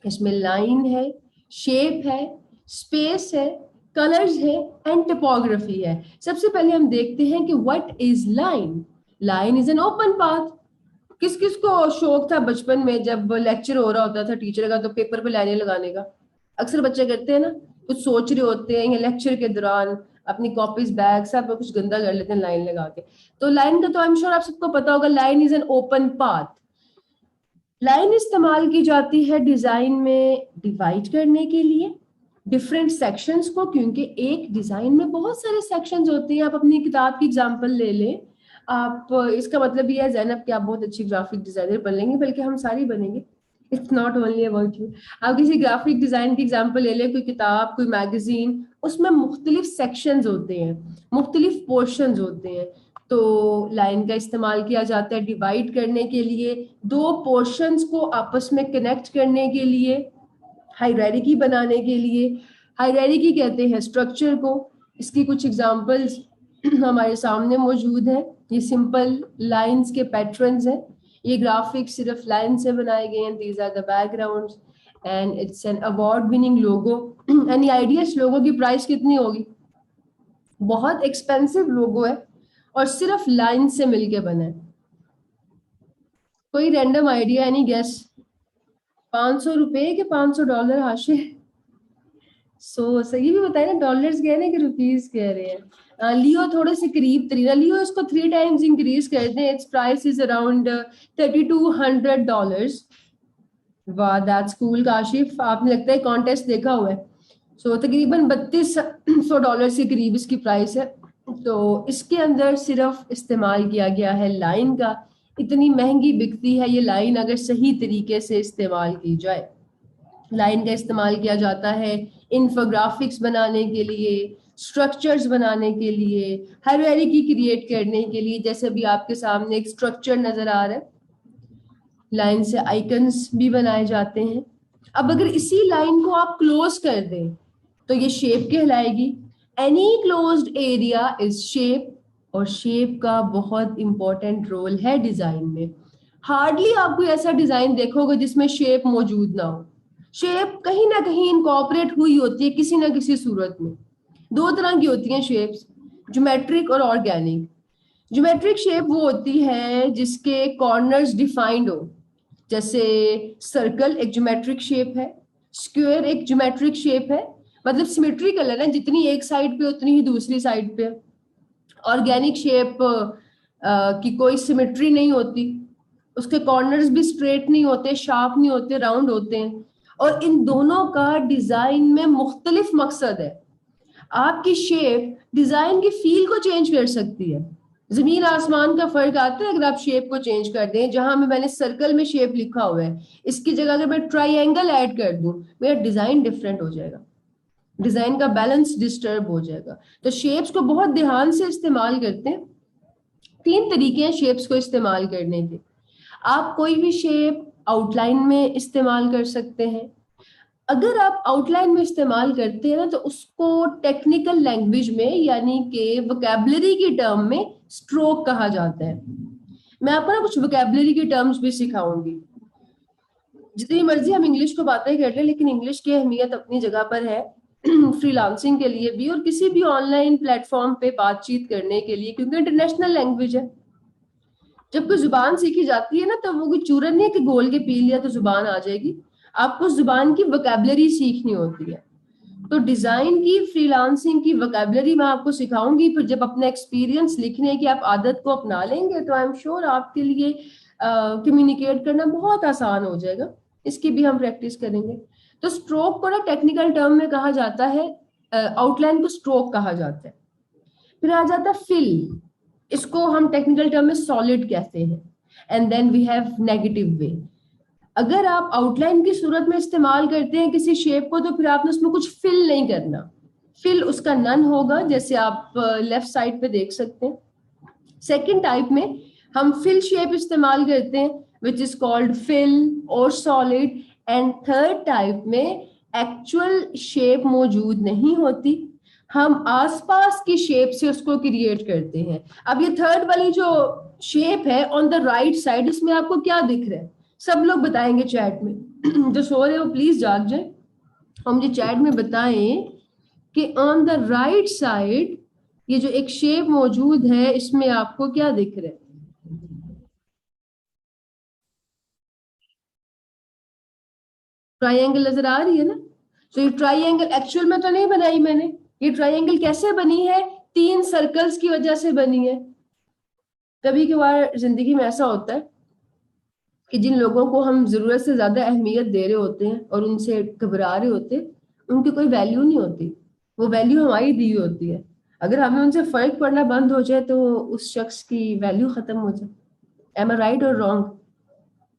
इसमें लाइन है, शेप है, स्पेस है, कलर्स है एंड टिपोग्राफी है। सबसे पहले हम देखते हैं कि what is line. Line is an open path. किस किस को शौक था बचपन में जब लेक्चर हो रहा होता था टीचर का, तो पेपर पे लाइनें लगाने का? अक्सर बच्चे करते हैं ना, कुछ सोच रहे होते हैं या लेक्चर के दौरान अपनी कॉपीज बैग सब कुछ गंदा कर लेते हैं लाइन लगा के। तो लाइन का तो आई एम श्योर आप सबको पता होगा, line is an open path. Line इस्तेमाल की जाती है डिजाइन में डिवाइड करने के लिए डिफरेंट सेक्शंस को, क्योंकि एक डिजाइन में बहुत सारे सेक्शंस होते हैं। आप अपनी किताब की एग्जांपल ले लें, आप इसका मतलब ये है ज़ैनब कि आप बहुत अच्छी ग्राफिक डिजाइनर बनेंगे, बल्कि हम सारी बनेंगे। It's not only about you. आप किसी ग्राफिक डिजाइन की एग्जांपल ले लें, कोई किताब, कोई मैगजीन, उसमें मुख्तलिफ सेक्शंस होते हैं, मुख्तलिफ पोर्शंस होते हैं। तो लाइन का इस्तेमाल किया जाता है डिवाइड करने के लिए, दो पोर्शंस को आपस में कनेक्ट करने के लिए, हायरार्की बनाने के लिए। हायरार्की कहते हैं स्ट्रक्चर को। इसकी कुछ एग्जांपल्स हमारे सामने मौजूद हैं। ये सिंपल लाइंस के पैटर्न्स हैं। ये ग्राफिक सिर्फ लाइन से बनाए गए हैं। These are the backgrounds and it's an award winning logo. Any idea इस लोगो की प्राइस कितनी होगी? बहुत एक्सपेंसिव लोगो है और सिर्फ लाइन से मिलके बना है। कोई रैंडम आइडिया, एनी गेस? 500 रुपए के $500 हाशिर? सही भी बताए ना, डॉलर्स कह रहे हैं कि रुपीज कह रहे हैं? लियो थोड़े से करीब तरीना, लियो इसको 3 टाइम्स इंक्रीज कर दें, इट्स प्राइस इज अराउंड $3200। वाह, दैट्स कूल काशिफ, आपने लगता है कॉन्टेस्ट देखा हुआ है। तकरीबन $3200 के करीब इसकी प्राइस है। तो इसके अंदर सिर्फ इस्तेमाल किया गया है लाइन का। इतनी महंगी बिकती है ये लाइन अगर सही तरीके से इस्तेमाल की जाए। लाइन का इस्तेमाल किया जाता है इंफोग्राफिक्स बनाने के लिए, स्ट्रक्चर्स बनाने के लिए, हायरार्की क्रिएट करने के लिए। जैसे भी आपके सामने एक स्ट्रक्चर नजर आ रहा है, लाइन से आइकन्स भी बनाए जाते हैं। अब अगर इसी लाइन को आप क्लोज कर दें तो ये शेप कहलाएगी। Any closed area is shape, और शेप का बहुत इंपॉर्टेंट रोल है डिजाइन में। हार्डली आप कोई ऐसा डिजाइन देखोगे जिसमें शेप मौजूद ना हो। शेप कहीं ना कहीं इनकॉर्पोरेट हुई होती है किसी ना किसी सूरत में। दो तरह की होती हैं शेप्स, ज्योमेट्रिक और ऑर्गेनिक। ज्योमेट्रिक शेप वो होती है जिसके कॉर्नर्स डिफाइंड हो, जैसे सर्कल एक ज्योमेट्रिक शेप है, स्क्वायर एक ज्योमेट्रिक शेप है, मतलब सिमेट्रिकल है ना, जितनी एक साइड पे उतनी ही दूसरी साइड पे। ऑर्गेनिक शेप की कोई सिमेट्री नहीं होती, उसके कॉर्नर्स भी स्ट्रेट नहीं होते, शार्प नहीं होते, राउंड होते हैं। और इन दोनों का डिजाइन में मुख्तलिफ मकसद है। आपकी शेप डिजाइन की फील को चेंज कर सकती है। जमीन आसमान का फर्क आता है अगर आप शेप को चेंज कर दें। जहां में मैंने सर्कल में शेप लिखा हुआ है, इसकी जगह अगर मैं ट्राइंगल ऐड कर दूं, मेरा डिजाइन डिफरेंट हो जाएगा, डिजाइन का बैलेंस डिस्टर्ब हो जाएगा। तो शेप्स को बहुत ध्यान से इस्तेमाल करते हैं। तीन तरीके हैं शेप्स को इस्तेमाल करने के। आप कोई भी शेप आउटलाइन में इस्तेमाल कर सकते हैं। अगर आप आउटलाइन में इस्तेमाल करते हैं ना, तो उसको टेक्निकल लैंग्वेज में यानी कि वोकैबुलरी की टर्म में स्ट्रोक कहा जाता है। मैं आपको ना कुछ वोकैबुलरी की टर्म्स भी सिखाऊंगी। जितनी मर्जी हम इंग्लिश को बातें कर लें, लेकिन इंग्लिश की अहमियत अपनी जगह पर है फ्रीलांसिंग के लिए भी और किसी भी ऑनलाइन प्लेटफॉर्म पे बातचीत करने के लिए, क्योंकि इंटरनेशनल लैंग्वेज है। जब कोई जुबान सीखी जाती है ना, तो वो कोई चूरन नहीं है कि गोल के पी लिया तो जुबान आ जाएगी। आपको जुबान की वोकैबुलरी सीखनी होती है। तो डिजाइन की फ्रीलांसिंग की वोकैबुलरी मैं आपको सिखाऊंगी। फिर जब अपना एक्सपीरियंस लिखने की आप आदत को अपना लेंगे तो आई एम श्योर आपके लिए कम्युनिकेट करना बहुत आसान हो जाएगा। इसकी भी हम प्रैक्टिस करेंगे। तो स्ट्रोक को ना टेक्निकल टर्म में कहा जाता है, आउटलाइन को स्ट्रोक कहा जाता है। फिर आ जाता है फिल, इसको हम टेक्निकल टर्म में सॉलिड कहते हैं। And then we have negative way. अगर आप आउटलाइन की सूरत में इस्तेमाल करते हैं किसी शेप को, तो फिर आपने उसमें कुछ फिल नहीं करना। फिल उसका नन होगा, जैसे आप लेफ्ट साइड पे देख सकते हैं। सेकंड टाइप में हम फिल शेप इस्तेमाल करते हैं, विच इज कॉल्ड फिल और सॉलिड। एंड थर्ड टाइप में एक्चुअल शेप मौजूद नहीं होती, हम आसपास की शेप से उसको क्रिएट करते हैं। अब ये थर्ड वाली जो शेप है ऑन द राइट साइड, इसमें आपको क्या दिख रहा है? सब लोग बताएंगे चैट में जो सो रहे हो प्लीज जाग जाए और मुझे चैट में बताएं कि ऑन द राइट साइड ये जो एक शेप मौजूद है, इसमें आपको क्या दिख रहा है? ट्राइंगल नजर आ रही है ना? तो ये ट्राइंगल एक्चुअल में तो नहीं बनाई मैंने। ये ट्राइंगल कैसे बनी है? तीन सर्कल्स की वजह से बनी है। कभी कभार जिंदगी में ऐसा होता है कि जिन लोगों को हम जरूरत से ज्यादा अहमियत दे रहे होते हैं और उनसे घबरा रहे होते हैं, उनकी कोई वैल्यू नहीं होती। वो वैल्यू हमारी दी होती है। अगर हमें उनसे फर्क पड़ना बंद हो जाए तो उस शख्स की वैल्यू खत्म हो जाए। एम आई राइट और रॉन्ग?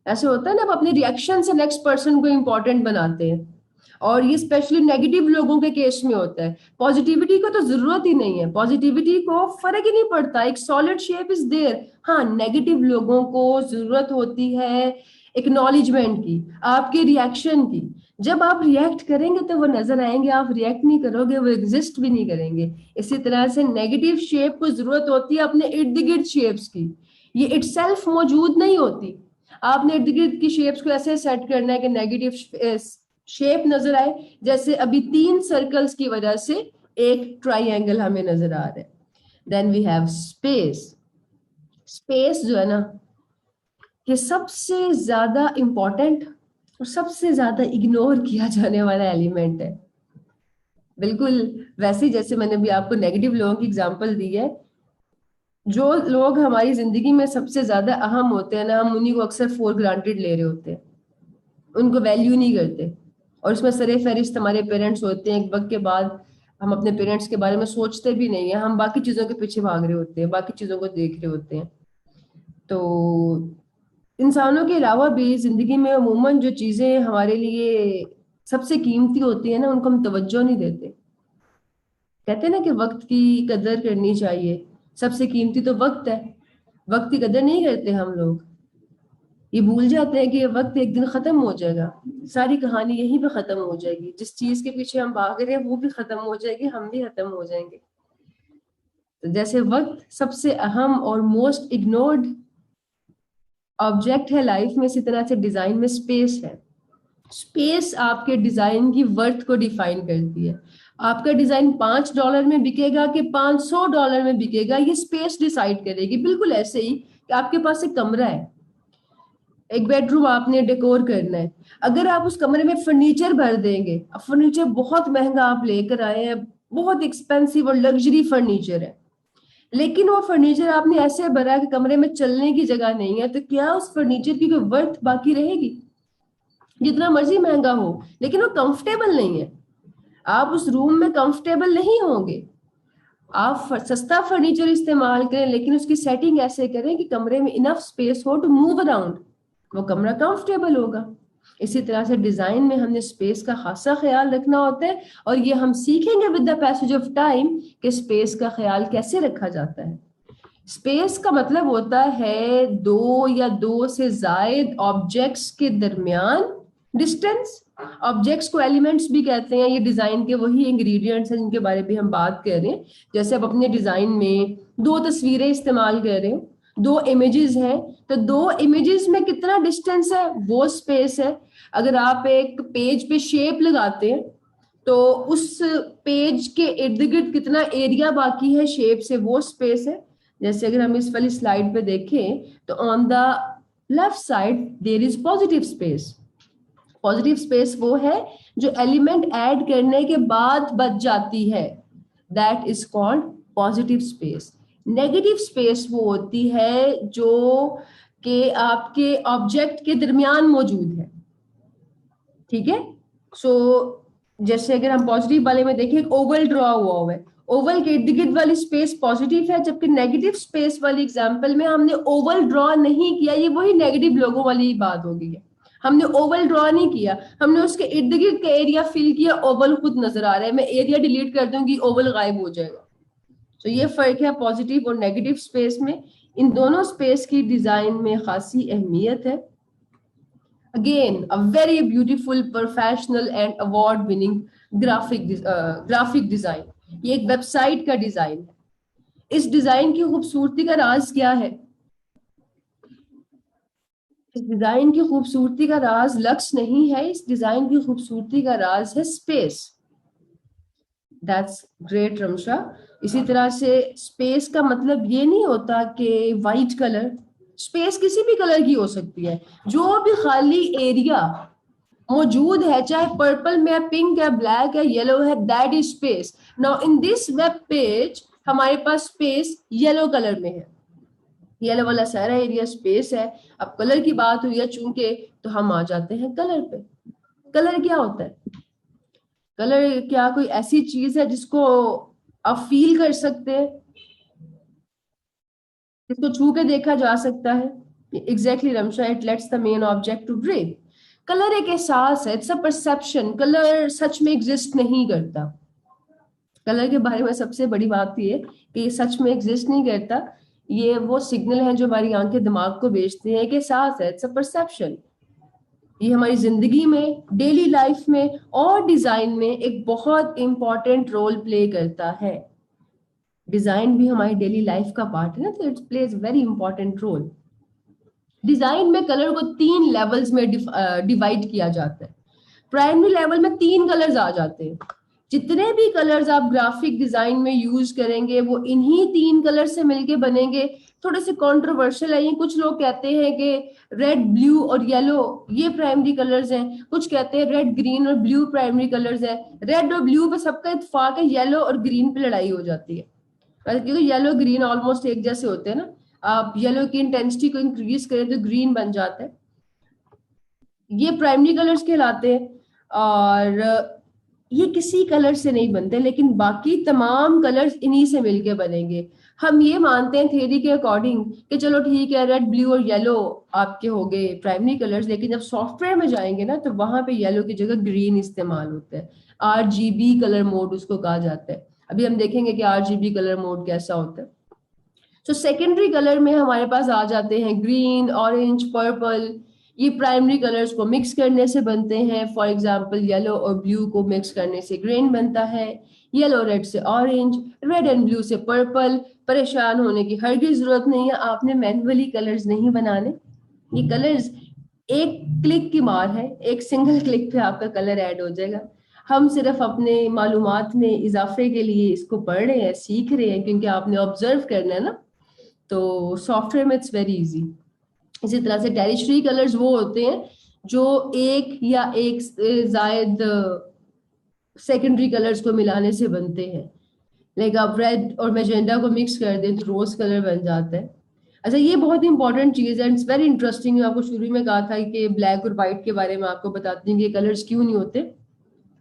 ऐसे होता है ना, आप अपने रिएक्शन से नेक्स्ट पर्सन को इंपॉर्टेंट बनाते हैं। और ये स्पेशली नेगेटिव लोगों के केस में होता है। पॉजिटिविटी को तो जरूरत ही नहीं है, पॉजिटिविटी को फर्क ही नहीं पड़ता, एक सॉलिड शेप इज देयर। हाँ, नेगेटिव लोगों को जरूरत होती है एक्नॉलेजमेंट की, आपके रिएक्शन की। जब आप रिएक्ट करेंगे तो वो नजर आएंगे, आप रिएक्ट नहीं करोगे वो एग्जिस्ट भी नहीं करेंगे। इसी तरह से नेगेटिव शेप को जरूरत होती है अपने इर्द गिर्द शेप्स की, ये इटसेल्फ मौजूद नहीं होती। आपने इर्द गिर्द की शेप्स को ऐसे सेट करना है कि नेगेटिव शेप नजर आए। जैसे अभी तीन सर्कल्स की वजह से एक ट्राइंगल हमें नजर आ रहा है। Then we have space. Space जो है ना, ये सबसे ज्यादा इंपॉर्टेंट और सबसे ज्यादा इग्नोर किया जाने वाला एलिमेंट है। बिल्कुल वैसे ही जैसे मैंने भी आपको नेगेटिव लोगों की एग्जांपल दी है, जो लोग हमारी जिंदगी में सबसे ज्यादा अहम होते हैं ना, हम उन्हीं को अक्सर फॉर ग्रांटेड ले रहे होते हैं, उनको वैल्यू नहीं करते। और इसमें सरे फहरिस्त हमारे पेरेंट्स होते हैं। एक वक्त के बाद हम अपने पेरेंट्स के बारे में सोचते भी नहीं है, हम बाकी चीजों के पीछे भाग रहे होते हैं, बाकी चीजों को देख रहे होते हैं। तो इंसानों के अलावा भी जिंदगी में अमूमन जो चीजें हमारे लिए सबसे कीमती होती है ना, उनको हम तवज्जो नहीं देते। कहते हैं ना कि वक्त की कदर करनी चाहिए, सबसे कीमती तो वक्त है, वक्त की कदर नहीं करते हम लोग। ये भूल जाते हैं कि ये वक्त एक दिन खत्म हो जाएगा, सारी कहानी यहीं पे खत्म हो जाएगी, जिस चीज के पीछे हम भाग रहे हैं वो भी खत्म हो जाएगी, हम भी खत्म हो जाएंगे। तो जैसे वक्त सबसे अहम और मोस्ट इग्नोर्ड ऑब्जेक्ट है लाइफ में, इसी तरह से डिजाइन में स्पेस है। स्पेस आपके डिजाइन की वर्थ को डिफाइन करती है। आपका डिजाइन $5 में बिकेगा कि $500 में बिकेगा, ये स्पेस डिसाइड करेगी। बिल्कुल ऐसे ही कि आपके पास एक कमरा है, एक बेडरूम आपने डेकोर करना है, अगर आप उस कमरे में फर्नीचर भर देंगे, अब फर्नीचर बहुत महंगा आप लेकर आए हैं, बहुत एक्सपेंसिव और लग्जरी फर्नीचर है, लेकिन वो फर्नीचर आपने ऐसे भरा है कि कमरे में चलने की जगह नहीं है, तो क्या उस फर्नीचर की कोई वर्थ बाकी रहेगी? जितना मर्जी महंगा हो, लेकिन वो कंफर्टेबल नहीं है, आप उस रूम में कंफर्टेबल नहीं होंगे। आप सस्ता फर्नीचर इस्तेमाल करें, लेकिन उसकी सेटिंग ऐसे करें कि कमरे में इनफ स्पेस हो टू मूव अराउंड, वो कमरा कंफर्टेबल होगा। इसी तरह से डिजाइन में हमने स्पेस का खासा ख्याल रखना होता है, और ये हम सीखेंगे with the passage of time कि स्पेस का ख्याल कैसे रखा जाता है। स्पेस का मतलब होता है दो या दो से जायद ऑब्जेक्ट्स के दरमियान डिस्टेंस। ऑब्जेक्ट्स को एलिमेंट्स भी कहते हैं, ये डिजाइन के वही इंग्रेडिएंट्स हैं जिनके बारे में हम बात कर रहे हैं। जैसे आप अपने डिजाइन में दो तस्वीरें इस्तेमाल कर रहे हो, दो इमेजेस हैं, तो दो इमेजेस में कितना डिस्टेंस है, वो स्पेस है। अगर आप एक पेज पे शेप लगाते हैं, तो उस पेज के इर्द गिर्द कितना एरिया बाकी है शेप से, वो स्पेस है। जैसे अगर हम इस वाली स्लाइड पे देखें, तो on the left side there is positive space. Positive space वो है जो एलिमेंट ऐड करने के बाद बच जाती है, that is called positive space. Negative space वो होती है जो कि आपके ऑब्जेक्ट के दरमियान मौजूद है। ठीक है, सो जैसे अगर हम पॉजिटिव वाले में देखें, ओवल ड्रॉ हुआ है, ओवल के इर्द गिर्द वाली स्पेस पॉजिटिव है, जबकि नेगेटिव स्पेस वाली एग्जांपल में हमने ओवल ड्रॉ नहीं किया, ये वही नेगेटिव लोगों वाली बात हो गई है। हमने ओवल ड्रॉ नहीं किया, हमने उसके इर्द गिर्द का एरिया फिल किया, ओवल खुद नजर आ रहा है, मैं एरिया डिलीट कर दूंगी, ओवल गायब हो जाएगा। तो ये फर्क है पॉजिटिव और नेगेटिव स्पेस में। इन दोनों स्पेस की डिजाइन में खासी अहमियत है। Again, a very beautiful, professional and award-winning graphic design. ये एक वेबसाइट का डिजाइन है। इस डिजाइन की खूबसूरती का राज क्या है? इस डिजाइन की खूबसूरती का राज लक्स नहीं है, इस डिजाइन की खूबसूरती का राज है स्पेस। That's great Ramsha. इसी तरह से स्पेस का मतलब ये नहीं होता कि वाइट कलर, स्पेस किसी भी कलर की हो सकती है। जो भी खाली एरिया मौजूद है, चाहे पर्पल में है, पिंक है, ब्लैक है, येलो है, that is space. Now in this web page हमारे पास स्पेस येलो कलर में है, येलो वाला सारा एरिया स्पेस है। अब कलर की बात हुई है चूंकि, तो हम आ जाते हैं कलर पे। कलर क्या होता है? कलर क्या कोई ऐसी चीज है जिसको आप फील कर सकते हैं, जिसको छू के देखा जा सकता है? Exactly Ramsha, it lets the main object to breathe. Colour एक एहसास है, इट्स अ परसेप्शन। कलर सच में एग्जिस्ट नहीं करता। कलर के बारे में सबसे बड़ी बात ये कि ये सच में एग्जिस्ट नहीं करता, ये वो सिग्नल है जो हमारी आंखें दिमाग को भेजती हैं कि एहसास है, इट्स अ परसेप्शन। ये हमारी जिंदगी में, डेली लाइफ में और डिजाइन में एक बहुत इंपॉर्टेंट रोल प्ले करता है। डिजाइन भी हमारी डेली लाइफ का पार्ट है ना, तो it plays very important role. Design में कलर को 3 लेवल्स में डिवाइड किया जाता है। प्राइमरी लेवल में 3 कलर्स आ जाते हैं। जितने भी कलर्स आप ग्राफिक डिजाइन में यूज करेंगे वो इन्हीं 3 कलर से मिलके बनेंगे। थोड़े से कंट्रोवर्शियल है ये, कुछ लोग कहते हैं कि रेड, ब्लू और येलो ये प्राइमरी कलर्स हैं, कुछ कहते हैं रेड, ग्रीन और ब्लू प्राइमरी कलर्स हैं। रेड और ब्लू पे सबका इत्तेफाक है, येलो और ग्रीन पे लड़ाई हो जाती है, क्योंकि येलो ग्रीन ऑलमोस्ट एक जैसे होते हैं ना। आप येलो की इंटेंसिटी को इंक्रीज करें तो ग्रीन बन जाता है। ये प्राइमरी कलर्स कहलाते हैं, और ये किसी कलर से नहीं बनते, लेकिन बाकी तमाम कलर्स इन्हीं से मिलके बनेंगे। हम ये मानते हैं थ्योरी के अकॉर्डिंग कि चलो ठीक है, रेड ब्लू और येलो आपके हो गए प्राइमरी कलर्स, लेकिन जब सॉफ्टवेयर में जाएंगे ना तो वहां पे येलो की जगह ग्रीन इस्तेमाल होता है। RGB कलर मोड उसको कहा जाता है। अभी हम देखेंगे कि RGB कलर मोड कैसा होता है। तो सेकेंडरी कलर में हमारे पास आ जाते हैं ग्रीन, ऑरेंज, पर्पल। ये प्राइमरी कलर्स को मिक्स करने से बनते हैं। फॉर एग्जांपल येलो और ब्लू को मिक्स करने से ग्रीन बनता है, येलो रेड से ऑरेंज, रेड एंड ब्लू से पर्पल। परेशान होने की हरगिज जरूरत नहीं है, आपने मैन्युअली कलर्स नहीं बनाने। ये कलर्स एक क्लिक की मार है, एक सिंगल क्लिक पे आपका कलर ऐड हो जाएगा। हम सिर्फ अपने मालूमात में इजाफे के लिए इसको पढ़ रहे हैं, सीख रहे हैं, क्योंकि आपने ऑब्जर्व करना है ना। तो सॉफ्टवेयर में इट्स वेरी इजी। इसी तरह से टेरिशरी कलर्स वो होते हैं जो एक या एक से जायद सेकेंडरी कलर्स को मिलाने से बनते हैं। लाइक आप रेड और मैजेंडा को मिक्स कर दें तो रोज कलर बन जाता है। अच्छा, ये बहुत ही इंपॉर्टेंट चीज है, इट्स वेरी इंटरेस्टिंग। आपको शुरू में कहा था कि ब्लैक और व्हाइट के बारे में आपको बताती हूँ कि कलर्स क्यों नहीं होते।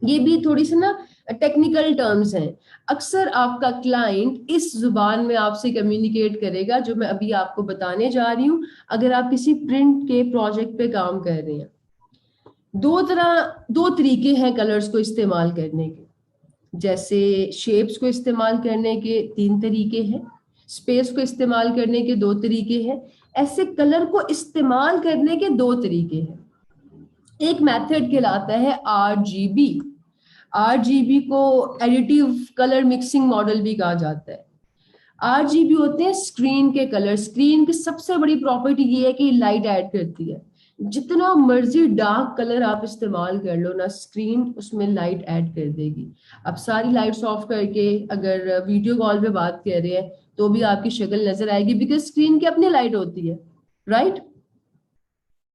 ये भी थोड़ी सी ना टेक्निकल टर्म्स हैं। अक्सर आपका क्लाइंट इस जुबान में आपसे कम्युनिकेट करेगा जो मैं अभी आपको बताने जा रही हूँ। अगर आप किसी प्रिंट के प्रोजेक्ट पे काम कर रहे हैं, दो तरीके हैं कलर्स को इस्तेमाल करने के। जैसे शेप्स को इस्तेमाल करने के 3 तरीके हैं, स्पेस को इस्तेमाल करने के 2 तरीके हैं, ऐसे कलर को इस्तेमाल करने के 2 तरीके हैं। एक मेथड कहलाता है RGB। RGB को एडिटिव कलर मिक्सिंग मॉडल भी कहा जाता है। RGB होते हैं स्क्रीन के कलर। स्क्रीन की सबसे बड़ी प्रॉपर्टी ये है कि लाइट ऐड करती है। जितना मर्जी डार्क कलर आप इस्तेमाल कर लो ना, स्क्रीन उसमें लाइट ऐड कर देगी। अब सारी लाइट्स ऑफ करके अगर वीडियो कॉल पे बात कर रहे हैं तो भी आपकी शक्ल नजर आएगी, बिकॉज स्क्रीन की अपनी लाइट होती है, राइट।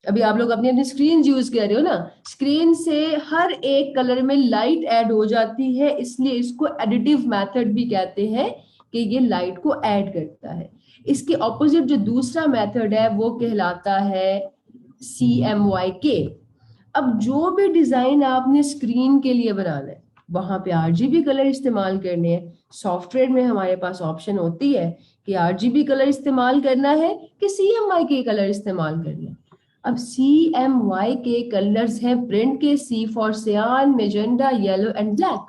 अभी आप लोग अपनी अपनी स्क्रीन यूज कर रहे हो ना, स्क्रीन से हर एक कलर में लाइट ऐड हो जाती है, इसलिए इसको एडिटिव मेथड भी कहते हैं कि ये लाइट को ऐड करता है। इसके ऑपोजिट जो दूसरा मेथड है वो कहलाता है CMYK। अब जो भी डिजाइन आपने स्क्रीन के लिए बनाना है वहां पे RGB कलर इस्तेमाल करने हैं। सॉफ्टवेयर में हमारे पास ऑप्शन होती है कि RGB कलर इस्तेमाल करना है कि CMYK कलर इस्तेमाल करना है। अब CMYK कलर्स हैं प्रिंट के, C फॉर सियान, मेजेंडा, येलो एंड ब्लैक।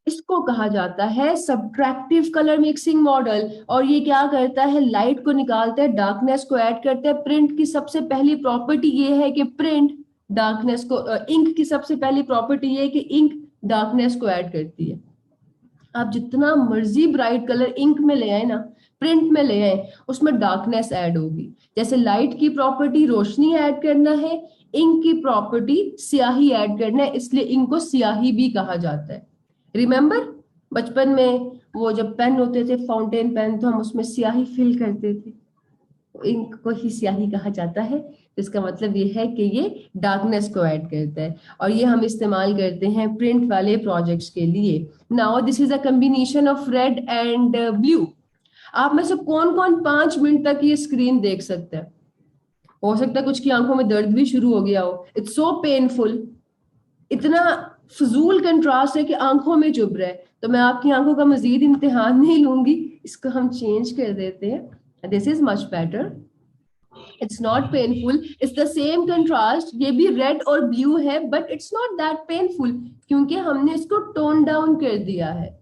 इसको कहा जाता है सब्ट्रैक्टिव कलर मिक्सिंग मॉडल। और ये क्या करता है, लाइट को निकालता है, डार्कनेस को ऐड करता है। प्रिंट की सबसे पहली प्रॉपर्टी ये है कि प्रिंट डार्कनेस को, इंक की सबसे पहली प्रॉपर्टी ये है कि इंक डार्कनेस को ऐड करती है। आप जितना मर्जी ब्राइट कलर इंक में ले आए ना, प्रिंट में ले आए, उसमें डार्कनेस ऐड होगी। जैसे लाइट की प्रॉपर्टी रोशनी ऐड करना है, इंक की प्रॉपर्टी स्याही ऐड करना है, इसलिए इंक को स्याही भी कहा जाता है। रिमेम्बर बचपन में वो जब पेन होते थे, फाउंटेन पेन, तो हम उसमें स्याही फिल करते थे, इंक को ही स्याही कहा जाता है। तो इसका मतलब ये है कि ये डार्कनेस को ऐड करता है, और ये हम इस्तेमाल करते हैं प्रिंट वाले प्रोजेक्ट्स के लिए। Now this is a combination of red and blue. आप में से कौन कौन 5 मिनट तक ये स्क्रीन देख सकता है? हो सकता है कुछ की आंखों में दर्द भी शुरू हो गया हो। इट्स सो पेनफुल, इतना फजूल कंट्रास्ट है कि आंखों में चुभ रहा है। तो मैं आपकी आंखों का मजीद इम्तिहान नहीं लूंगी, इसको हम चेंज कर देते हैं। This is much better, it's not painful, it's the same contrast. ये भी रेड और ब्लू है but it's not that painful, क्योंकि हमने इसको टोन डाउन कर दिया है।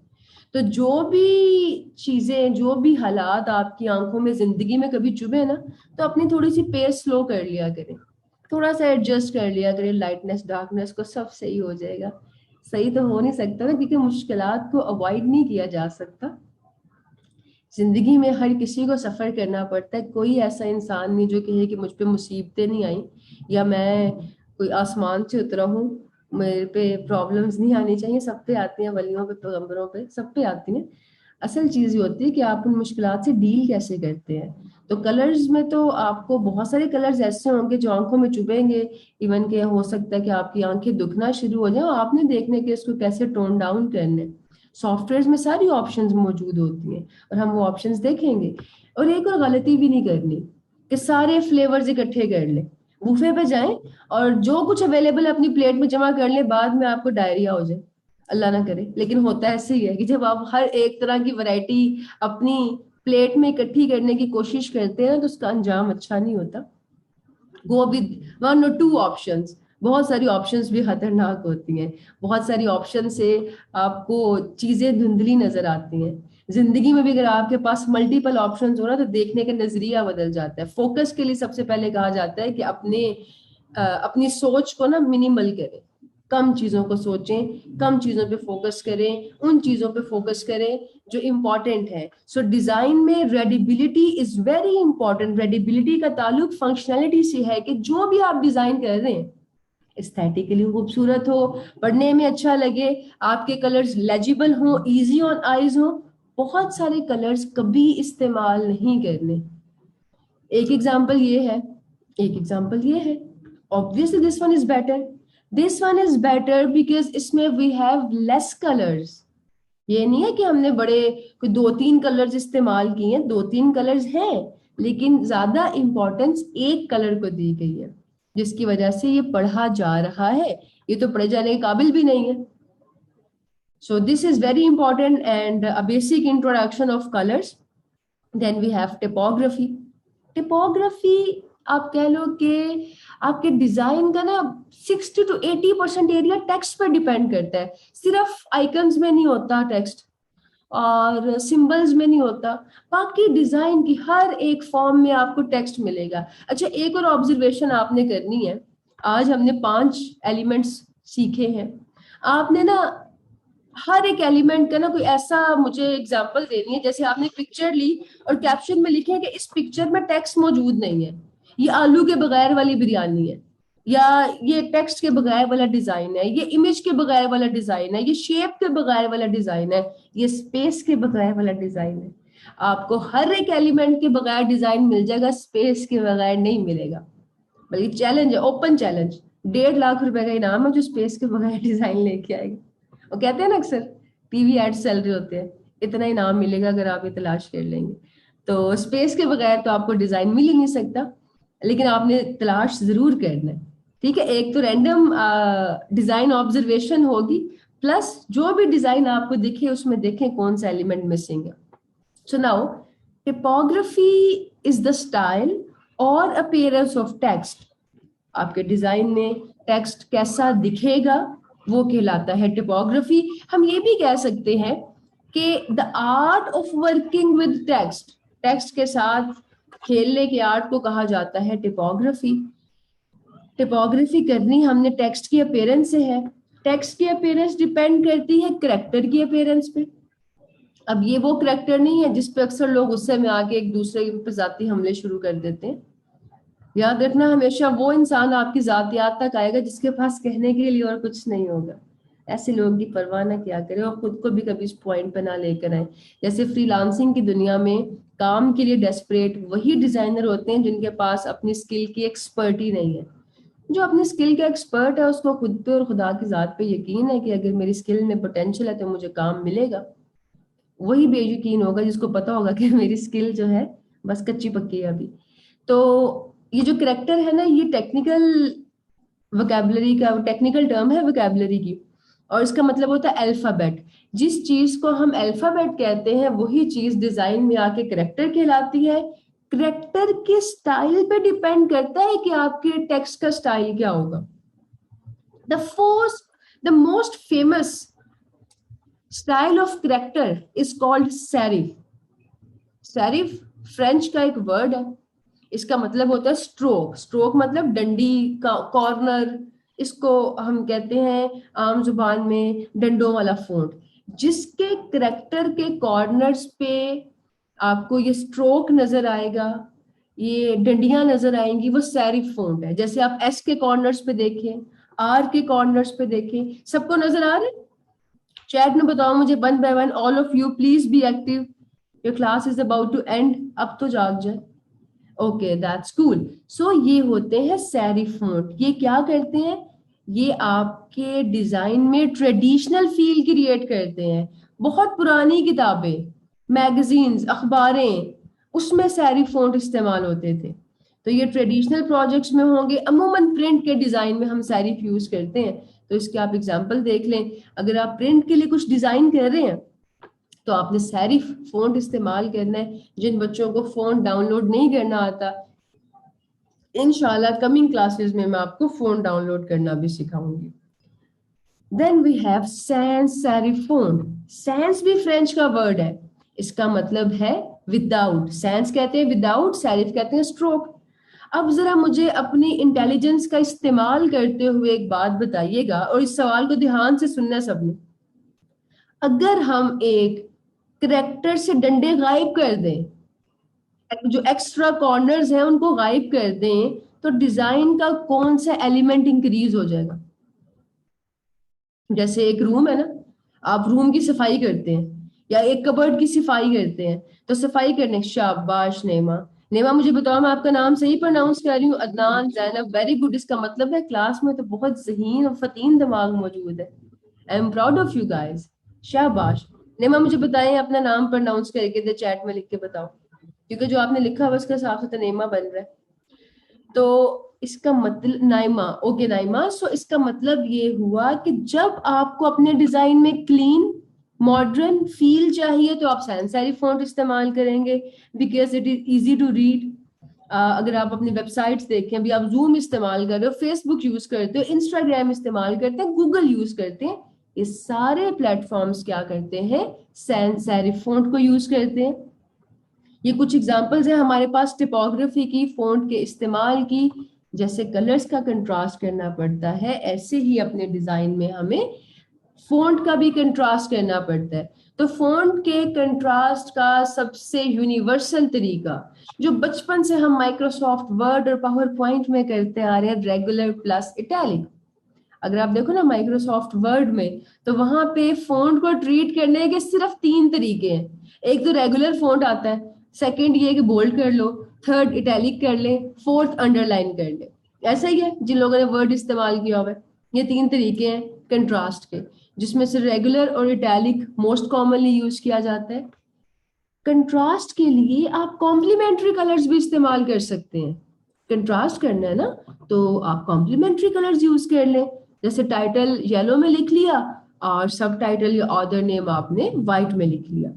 तो जो भी चीजें, जो भी हालात आपकी आंखों में जिंदगी में कभी चुभे ना, तो अपनी थोड़ी सी पेस स्लो कर लिया करें, थोड़ा सा एडजस्ट कर लिया करें लाइटनेस डार्कनेस को, सब सही हो जाएगा। सही तो हो नहीं सकता ना, क्योंकि मुश्किलात को अवॉइड नहीं किया जा सकता। जिंदगी में हर किसी को सफर करना पड़ता है। कोई ऐसा इंसान नहीं जो कहे कि मुझ पे मुसीबतें नहीं आई, या मैं कोई आसमान से उतरा हूँ, मेरे पे प्रॉब्लम्स नहीं आनी चाहिए। सब पे आती हैं, वलियों पे, पैगंबरों पे, सब पे आती हैं। असल चीज ये होती है कि आप उन मुश्किलात से डील कैसे करते हैं। तो कलर्स में तो आपको बहुत सारे कलर्स ऐसे होंगे जो आंखों में चुभेंगे। इवन के हो सकता है कि आपकी आंखें दुखना शुरू हो जाए, और आपने देखने के इसको कैसे टोन डाउन करने। सॉफ्टवेयर में सारी ऑप्शंस मौजूद होती हैं और हम वो ऑप्शंस देखेंगे। और एक और गलती भी नहीं करनी कि सारे फ्लेवर्स इकट्ठे कर लें, बुफे पे जाएं और जो कुछ अवेलेबल अपनी प्लेट में जमा कर लें, बाद में आपको डायरिया हो जाए। अल्लाह ना करे, लेकिन होता ऐसे ही है कि जब आप हर एक तरह की वैरायटी अपनी प्लेट में इकट्ठी करने की कोशिश करते हैं तो उसका अंजाम अच्छा नहीं होता। Go with 1 or 2 options. बहुत सारी ऑप्शंस भी खतरनाक होती हैं। बहुत सारी ऑप्शन से आपको चीजें धुंधली नजर आती हैं। जिंदगी में भी अगर आपके पास मल्टीपल ऑप्शंस हो ना तो देखने का नजरिया बदल जाता है। फोकस के लिए सबसे पहले कहा जाता है कि अपनी सोच को ना मिनिमल करें। कम चीजों को सोचें, कम चीजों पे फोकस करें, उन चीजों पे फोकस करें जो इम्पोर्टेंट है। सो डिजाइन में रेडिबिलिटी इज वेरी इंपॉर्टेंट। रेडिबिलिटी का ताल्लुक फंक्शनैलिटी से है कि जो भी आप डिजाइन कर रहे हैं एस्थेटिकली खूबसूरत हो, पढ़ने में अच्छा लगे, आपके कलर्स लेजिबल हो, इजी ऑन आईज हो। बहुत सारे कलर्स कभी इस्तेमाल नहीं करने। एक एग्जांपल ये है, एक एग्जांपल ये है। Obviously this one is better. This one is better because इसमें वी हैव लेस कलर्स। ये नहीं है कि हमने बड़े कोई 2-3 कलर्स इस्तेमाल किए हैं, 2-3 कलर्स हैं, लेकिन ज्यादा इंपॉर्टेंस एक कलर को दी गई है, जिसकी वजह से ये पढ़ा जा रहा है। ये तो पढ़े जाने के काबिल भी नहीं है। So this is very important and a basic introduction of colours. Then we have typography. Typography आप कह लो कि आपके डिजाइन का ना 60 to 80% एरिया टेक्स्ट पर डिपेंड करता है। सिर्फ आइकन्स में नहीं होता टेक्स्ट और सिंबल्स में नहीं होता, बाकी डिजाइन की हर एक फॉर्म में आपको टेक्स्ट मिलेगा। अच्छा, एक और ऑब्जर्वेशन आपने करनी है। आज हमने 5 एलिमेंट्स सीखे हैं। आपने ना हर एक एलिमेंट का ना कोई ऐसा मुझे एग्जांपल देनी है, जैसे आपने पिक्चर ली और कैप्शन में लिखे कि इस पिक्चर में टेक्स्ट मौजूद नहीं है, ये आलू के बगैर वाली बिरयानी है, या ये टेक्स्ट के बगैर वाला डिजाइन है, ये इमेज के बगैर वाला डिजाइन है, ये शेप के बगैर वाला डिजाइन है, ये स्पेस के बगैर वाला डिजाइन है। आपको हर एक एलिमेंट के बगैर डिजाइन मिल जाएगा, स्पेस के बगैर नहीं मिलेगा। बल्कि चैलेंज है, ओपन चैलेंज। 1.5 लाख रुपए का इनाम है जो स्पेस के बगैर डिजाइन लेके आएगा। वो कहते हैं ना अक्सर टीवी एड्स चल रहे होते हैं, इतना इनाम मिलेगा अगर आप ये तलाश कर लेंगे। तो स्पेस के बगैर तो आपको डिजाइन मिल ही नहीं सकता, लेकिन आपने तलाश जरूर करना है। ठीक है, एक तो रैंडम डिजाइन ऑब्जर्वेशन होगी, प्लस जो भी डिजाइन आपको दिखे उसमें देखें कौन सा एलिमेंट मिसिंग है। So now typography is the style और अपीयरेंस ऑफ टेक्स्ट। आपके डिजाइन में टेक्स्ट कैसा दिखेगा वो कहलाता है टिपोग्राफी। हम ये भी कह सकते हैं कि the art of working with text, text के साथ खेलने के आर्ट को कहा जाता है टिपोग्राफी। टिपोग्राफी करनी हमने टेक्स्ट की अपीयरेंस से है। टेक्स्ट की अपीयरेंस डिपेंड करती है करेक्टर की अपीयरेंस पे। अब ये वो करेक्टर नहीं है जिसपे अक्सर लोग गुस्से में आके एक दूसरे पे जाती हमले शुरू कर देते हैं। याद रखना, हमेशा वो इंसान आपकी जातियात तक आएगा जिसके पास कहने के लिए और कुछ नहीं होगा। ऐसे लोगों की परवाह ना किया करें और खुद को भी कभी इस पॉइंट पे ना लेकर आए। जैसे फ्रीलांसिंग की दुनिया में काम के लिए डेस्परेट वही डिजाइनर होते हैं जिनके पास अपनी स्किल की एक्सपर्ट ही नहीं है। जो अपनी स्किल का एक्सपर्ट है उसको खुद पे और खुदा की जात पे यकीन है कि अगर मेरी स्किल में पोटेंशियल है तो मुझे काम मिलेगा। वही बेयकीन होगा जिसको पता होगा कि मेरी स्किल जो है बस कच्ची पक्की है अभी। तो ये जो करेक्टर है ना, ये टेक्निकल वोकैबुलरी का टेक्निकल टर्म है वोकैबुलरी की, और इसका मतलब होता है अल्फाबेट। जिस चीज को हम अल्फाबेट कहते हैं वही चीज डिजाइन में आके करेक्टर कहलाती है। करेक्टर के स्टाइल पे डिपेंड करता है कि आपके टेक्स्ट का स्टाइल क्या होगा। The most famous style of character is called serif. Serif French का एक वर्ड है, इसका मतलब होता है स्ट्रोक। स्ट्रोक मतलब डंडी का कॉर्नर, इसको हम कहते हैं आम जुबान में डंडों वाला फोंट। जिसके करेक्टर के कॉर्नर्स पे आपको ये स्ट्रोक नजर आएगा, ये डंडियां नजर आएंगी, वो सेरिफ फोंट है। जैसे आप एस के कॉर्नर्स पे देखें, आर के कॉर्नर्स पे देखें, सबको नजर आ रहे हैं? चैट में बताओ मुझे 1 by 1, all of you please be active, your class is about to end, अब तो जाग जाए। Okay, that's cool. सो ये होते हैं सेरिफ फोंट। ये क्या करते हैं? ये आपके डिजाइन में ट्रेडिशनल फील क्रिएट करते हैं। बहुत पुरानी किताबें, मैगजीन्स, अखबारें, उसमें सेरिफ फोंट इस्तेमाल होते थे। तो ये ट्रेडिशनल प्रोजेक्ट्स में होंगे। अमूमन प्रिंट के डिजाइन में हम सेरिफ यूज करते हैं। तो इसके आप एग्जाम्पल देख लें। अगर आप प्रिंट के लिए कुछ डिजाइन कर रहे हैं तो आपने सेरिफ फॉन्ट इस्तेमाल करना है। जिन बच्चों को फॉन्ट डाउनलोड नहीं करना आता, इंशाल्लाह कमिंग क्लासेस में मैं आपको फॉन्ट डाउनलोड करना भी सिखाऊंगी। Then we have sans serif font. Sans भी फ्रेंच का वर्ड है, इसका मतलब है विदाउट। सैंस कहते हैं विदाउट, सेरिफ कहते हैं स्ट्रोक। अब जरा मुझे अपनी इंटेलिजेंस का इस्तेमाल करते हुए एक बात बताइएगा, और इस सवाल को ध्यान से सुनना सबने। अगर हम एक करेक्टर से डंडे गायब कर दें, जो एक्स्ट्रा कॉर्नर्स हैं उनको गायब कर दें, तो डिजाइन का कौन सा एलिमेंट इंक्रीज हो जाएगा? जैसे एक रूम है ना, आप रूम की सफाई करते हैं या एक कबर्ड की सफाई करते हैं, तो सफाई करने, शाबाश नेमा। नेमा मुझे बताओ, मैं आपका नाम सही प्रोनाउंस कर रही हूँ? Adnan Zainab, very good. इसका मतलब है क्लास में तो बहुत ज़हीन और फतीन दिमाग मौजूद है। I am proud of you guys, शाबाश। नेमा मुझे बताएं, अपना नाम प्रोनाउंस करके दे, चैट में लिख के बताओ, क्योंकि जो आपने लिखा हुआ उसके हिसाब से तो नेमा बन रहा है। तो इसका मतलब नाइमा, ओके नाइमा, सो इसका मतलब ये हुआ कि जब आपको अपने डिजाइन में क्लीन मॉडर्न फील चाहिए तो आप सैंस सेरिफ फॉन्ट इस्तेमाल करेंगे, because it is easy to read. अगर आप अपनी वेबसाइट्स देखें, अभी आप जूम इस्तेमाल कर रहे हो, फेसबुक यूज करते हो, इंस्टाग्राम इस्तेमाल करते हैं, गूगल यूज करते हैं, ये सारे प्लेटफॉर्म्स क्या करते हैं? सैंस सेरिफ फॉन्ट को यूज करते हैं। ये कुछ एग्जांपल्स हैं हमारे पास टिपोग्राफी की, फॉन्ट के इस्तेमाल की। जैसे कलर्स का कंट्रास्ट करना पड़ता है, ऐसे ही अपने डिजाइन में हमें फॉन्ट का भी कंट्रास्ट करना पड़ता है। तो फॉन्ट के कंट्रास्ट का सबसे यूनिवर्सल तरीका, जो बचपन से हम माइक्रोसॉफ्ट वर्ड और पावर पॉइंट में करते आ रहे हैं, रेगुलर प्लस इटैलिक। अगर आप देखो ना माइक्रोसॉफ्ट वर्ड में, तो वहां पे फॉन्ट को ट्रीट करने के सिर्फ 3 तरीके हैं। एक तो रेगुलर फॉन्ट आता है, सेकंड ये कि बोल्ड कर लो, थर्ड इटैलिक कर ले, फोर्थ अंडरलाइन कर ले। ऐसा ही है जिन लोगों ने वर्ड इस्तेमाल किया हुआ है। ये 3 तरीके हैं कंट्रास्ट के, जिसमें से रेगुलर और इटैलिक मोस्ट कॉमनली यूज किया जाता है। कंट्रास्ट के लिए आप कॉम्प्लीमेंट्री कलर्स भी इस्तेमाल कर सकते हैं। कंट्रास्ट करना है ना, तो आप कॉम्प्लीमेंट्री कलर्स यूज कर लें। जैसे टाइटल येलो में लिख लिया और सब टाइटल या ऑथर नेम आपने व्हाइट में लिख लिया।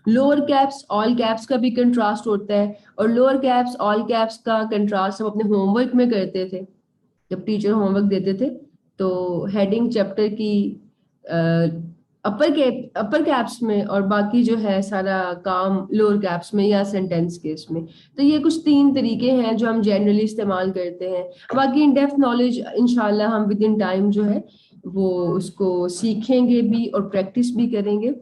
लोअर कैप्स ऑल कैप्स का भी कंट्रास्ट होता है, और लोअर कैप्स ऑल कैप्स का कंट्रास्ट हम अपने होमवर्क में करते थे। जब टीचर होमवर्क देते थे तो हेडिंग चैप्टर की अपर कैप्स में, और बाकी जो है सारा काम लोअर कैप्स में या सेंटेंस केस में। तो ये कुछ 3 तरीके हैं जो हम जनरली इस्तेमाल करते हैं। बाकी इन डेप्थ नॉलेज इंशाल्लाह हम विद इन टाइम जो है वो उसको सीखेंगे भी और प्रैक्टिस भी करेंगे।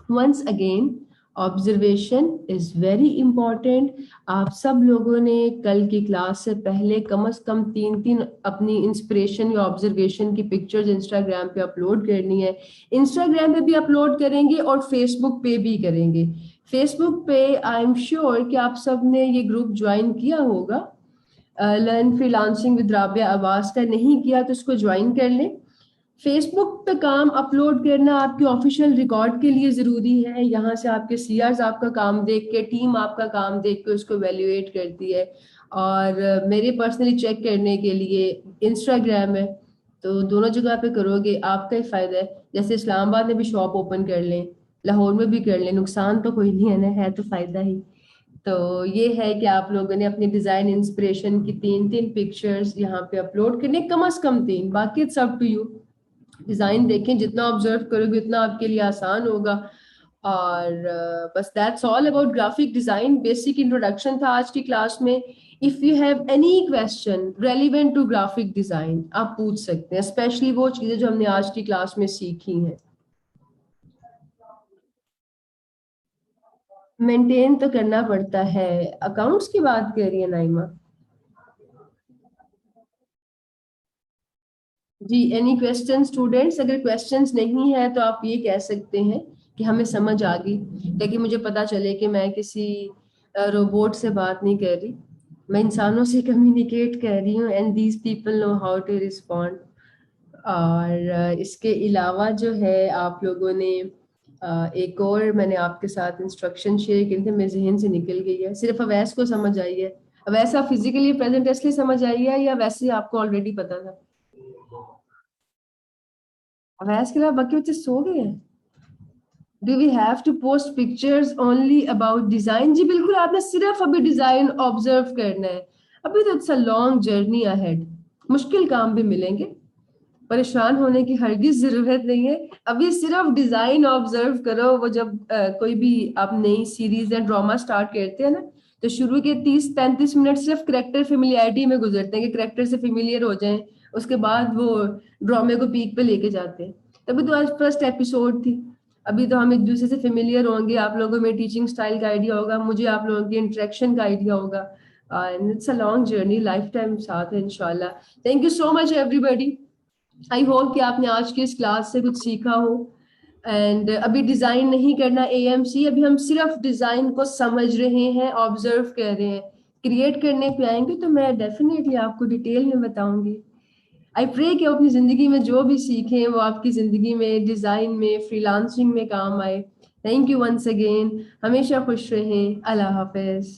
Once again, observation is very important. आप सब लोगों ने कल की क्लास से पहले कम से कम 3 अपनी इंस्पिरेशन या ऑब्जर्वेशन की पिक्चर्स इंस्टाग्राम पे अपलोड करनी है। इंस्टाग्राम पे भी अपलोड करेंगे और फेसबुक पे भी करेंगे। फेसबुक पे आई एम श्योर कि आप सब ने ये ग्रुप ज्वाइन किया होगा, learn freelancing with Rabia Abbas का। नहीं किया तो उसको ज्वाइन कर लें। फेसबुक पे काम अपलोड करना आपके ऑफिशियल रिकॉर्ड के लिए जरूरी है। यहाँ से आपके सीआर्स आपका काम देख के, टीम आपका काम देख के उसको वैल्यूएट करती है। और मेरे पर्सनली चेक करने के लिए इंस्टाग्राम है, तो दोनों जगह पे करोगे आपका ही फायदा है। जैसे इस्लामाबाद में भी शॉप ओपन कर लें, लाहौर में भी कर लें, नुकसान तो कोई नहीं है ना, है तो फायदा ही। तो ये है कि आप लोगों ने अपनी डिजाइन इंस्पिरेशन की 3 पिक्चर्स यहाँ पे अपलोड करने, कम से कम 3, बाकी it's up to you. Design देखें, जितना ऑब्जर्व करोगे उतना आपके लिए आसान होगा। और बस that's all about graphic design. Basic introduction था आज की क्लास में। If you have any question relevant to graphic design आप पूछ सकते हैं, स्पेशली वो चीजें जो हमने आज की क्लास में सीखी हैं। मेंटेन तो करना पड़ता है। अकाउंट्स की बात कर रही है Naima ji? Any question students? अगर क्वेश्चंस नहीं है तो आप ये कह सकते हैं कि हमें समझ आ गई, लेकिन मुझे पता चले कि मैं किसी रोबोट से बात नहीं कर रही, मैं इंसानों से कम्युनिकेट कर रही हूँ, and these people know how to respond. और इसके अलावा जो है आप लोगों ने एक और मैंने आपके साथ इंस्ट्रक्शन शेयर की थी, मेरे जहन से निकल गई है। सिर्फ अवैस को समझ आई है? अवैस आप फिजिकली प्रेजेंट इसलिए समझ आई है या वैसे ही आपको ऑलरेडी पता था? अवैस के अलावा बाकी बच्चे सो गए हैं? Do we have to post pictures only about design? जी बिल्कुल, आपने सिर्फ अभी डिजाइन ऑब्जर्व करना है। अभी तो it's a long journey ahead, मुश्किल काम भी मिलेंगे, परेशान होने की हरगिज जरूरत नहीं है। अभी सिर्फ डिजाइन ऑब्जर्व करो। वो जब कोई भी आप नई सीरीज या ड्रामा स्टार्ट करते हैं ना, तो शुरू के 30-35 मिनट सिर्फ करेक्टर फेमिलियरिटी में गुजरते हैं कि करेक्टर से फेमिलियर हो जाएं, उसके बाद वो ड्रामे को पीक पे लेके जाते हैं। तभी तो आज फर्स्ट एपिसोड थी। अभी तो हम एक दूसरे से फेमिलियर होंगे, आप लोगों में टीचिंग स्टाइल का आइडिया होगा, मुझे आप लोगों के इंटरेक्शन का आइडिया होगा। And it's a long journey, life time साथ है इंशाल्लाह। Thank you so much everybody. I hope कि आपने आज की इस क्लास से कुछ सीखा हो। एंड अभी डिजाइन नहीं करना एएमसी, अभी हम सिर्फ डिजाइन को समझ रहे हैं, ऑब्जर्व कर रहे हैं। क्रिएट करने पे आएंगे तो मैं डेफिनेटली आपको डिटेल में बताऊंगी। आई प्रे कि आप अपनी जिंदगी में जो भी सीखें वो आपकी जिंदगी में, डिजाइन में, फ्रीलांसिंग में काम आए। Thank you once again. हमेशा खुश रहें। अल्लाह हाफिज।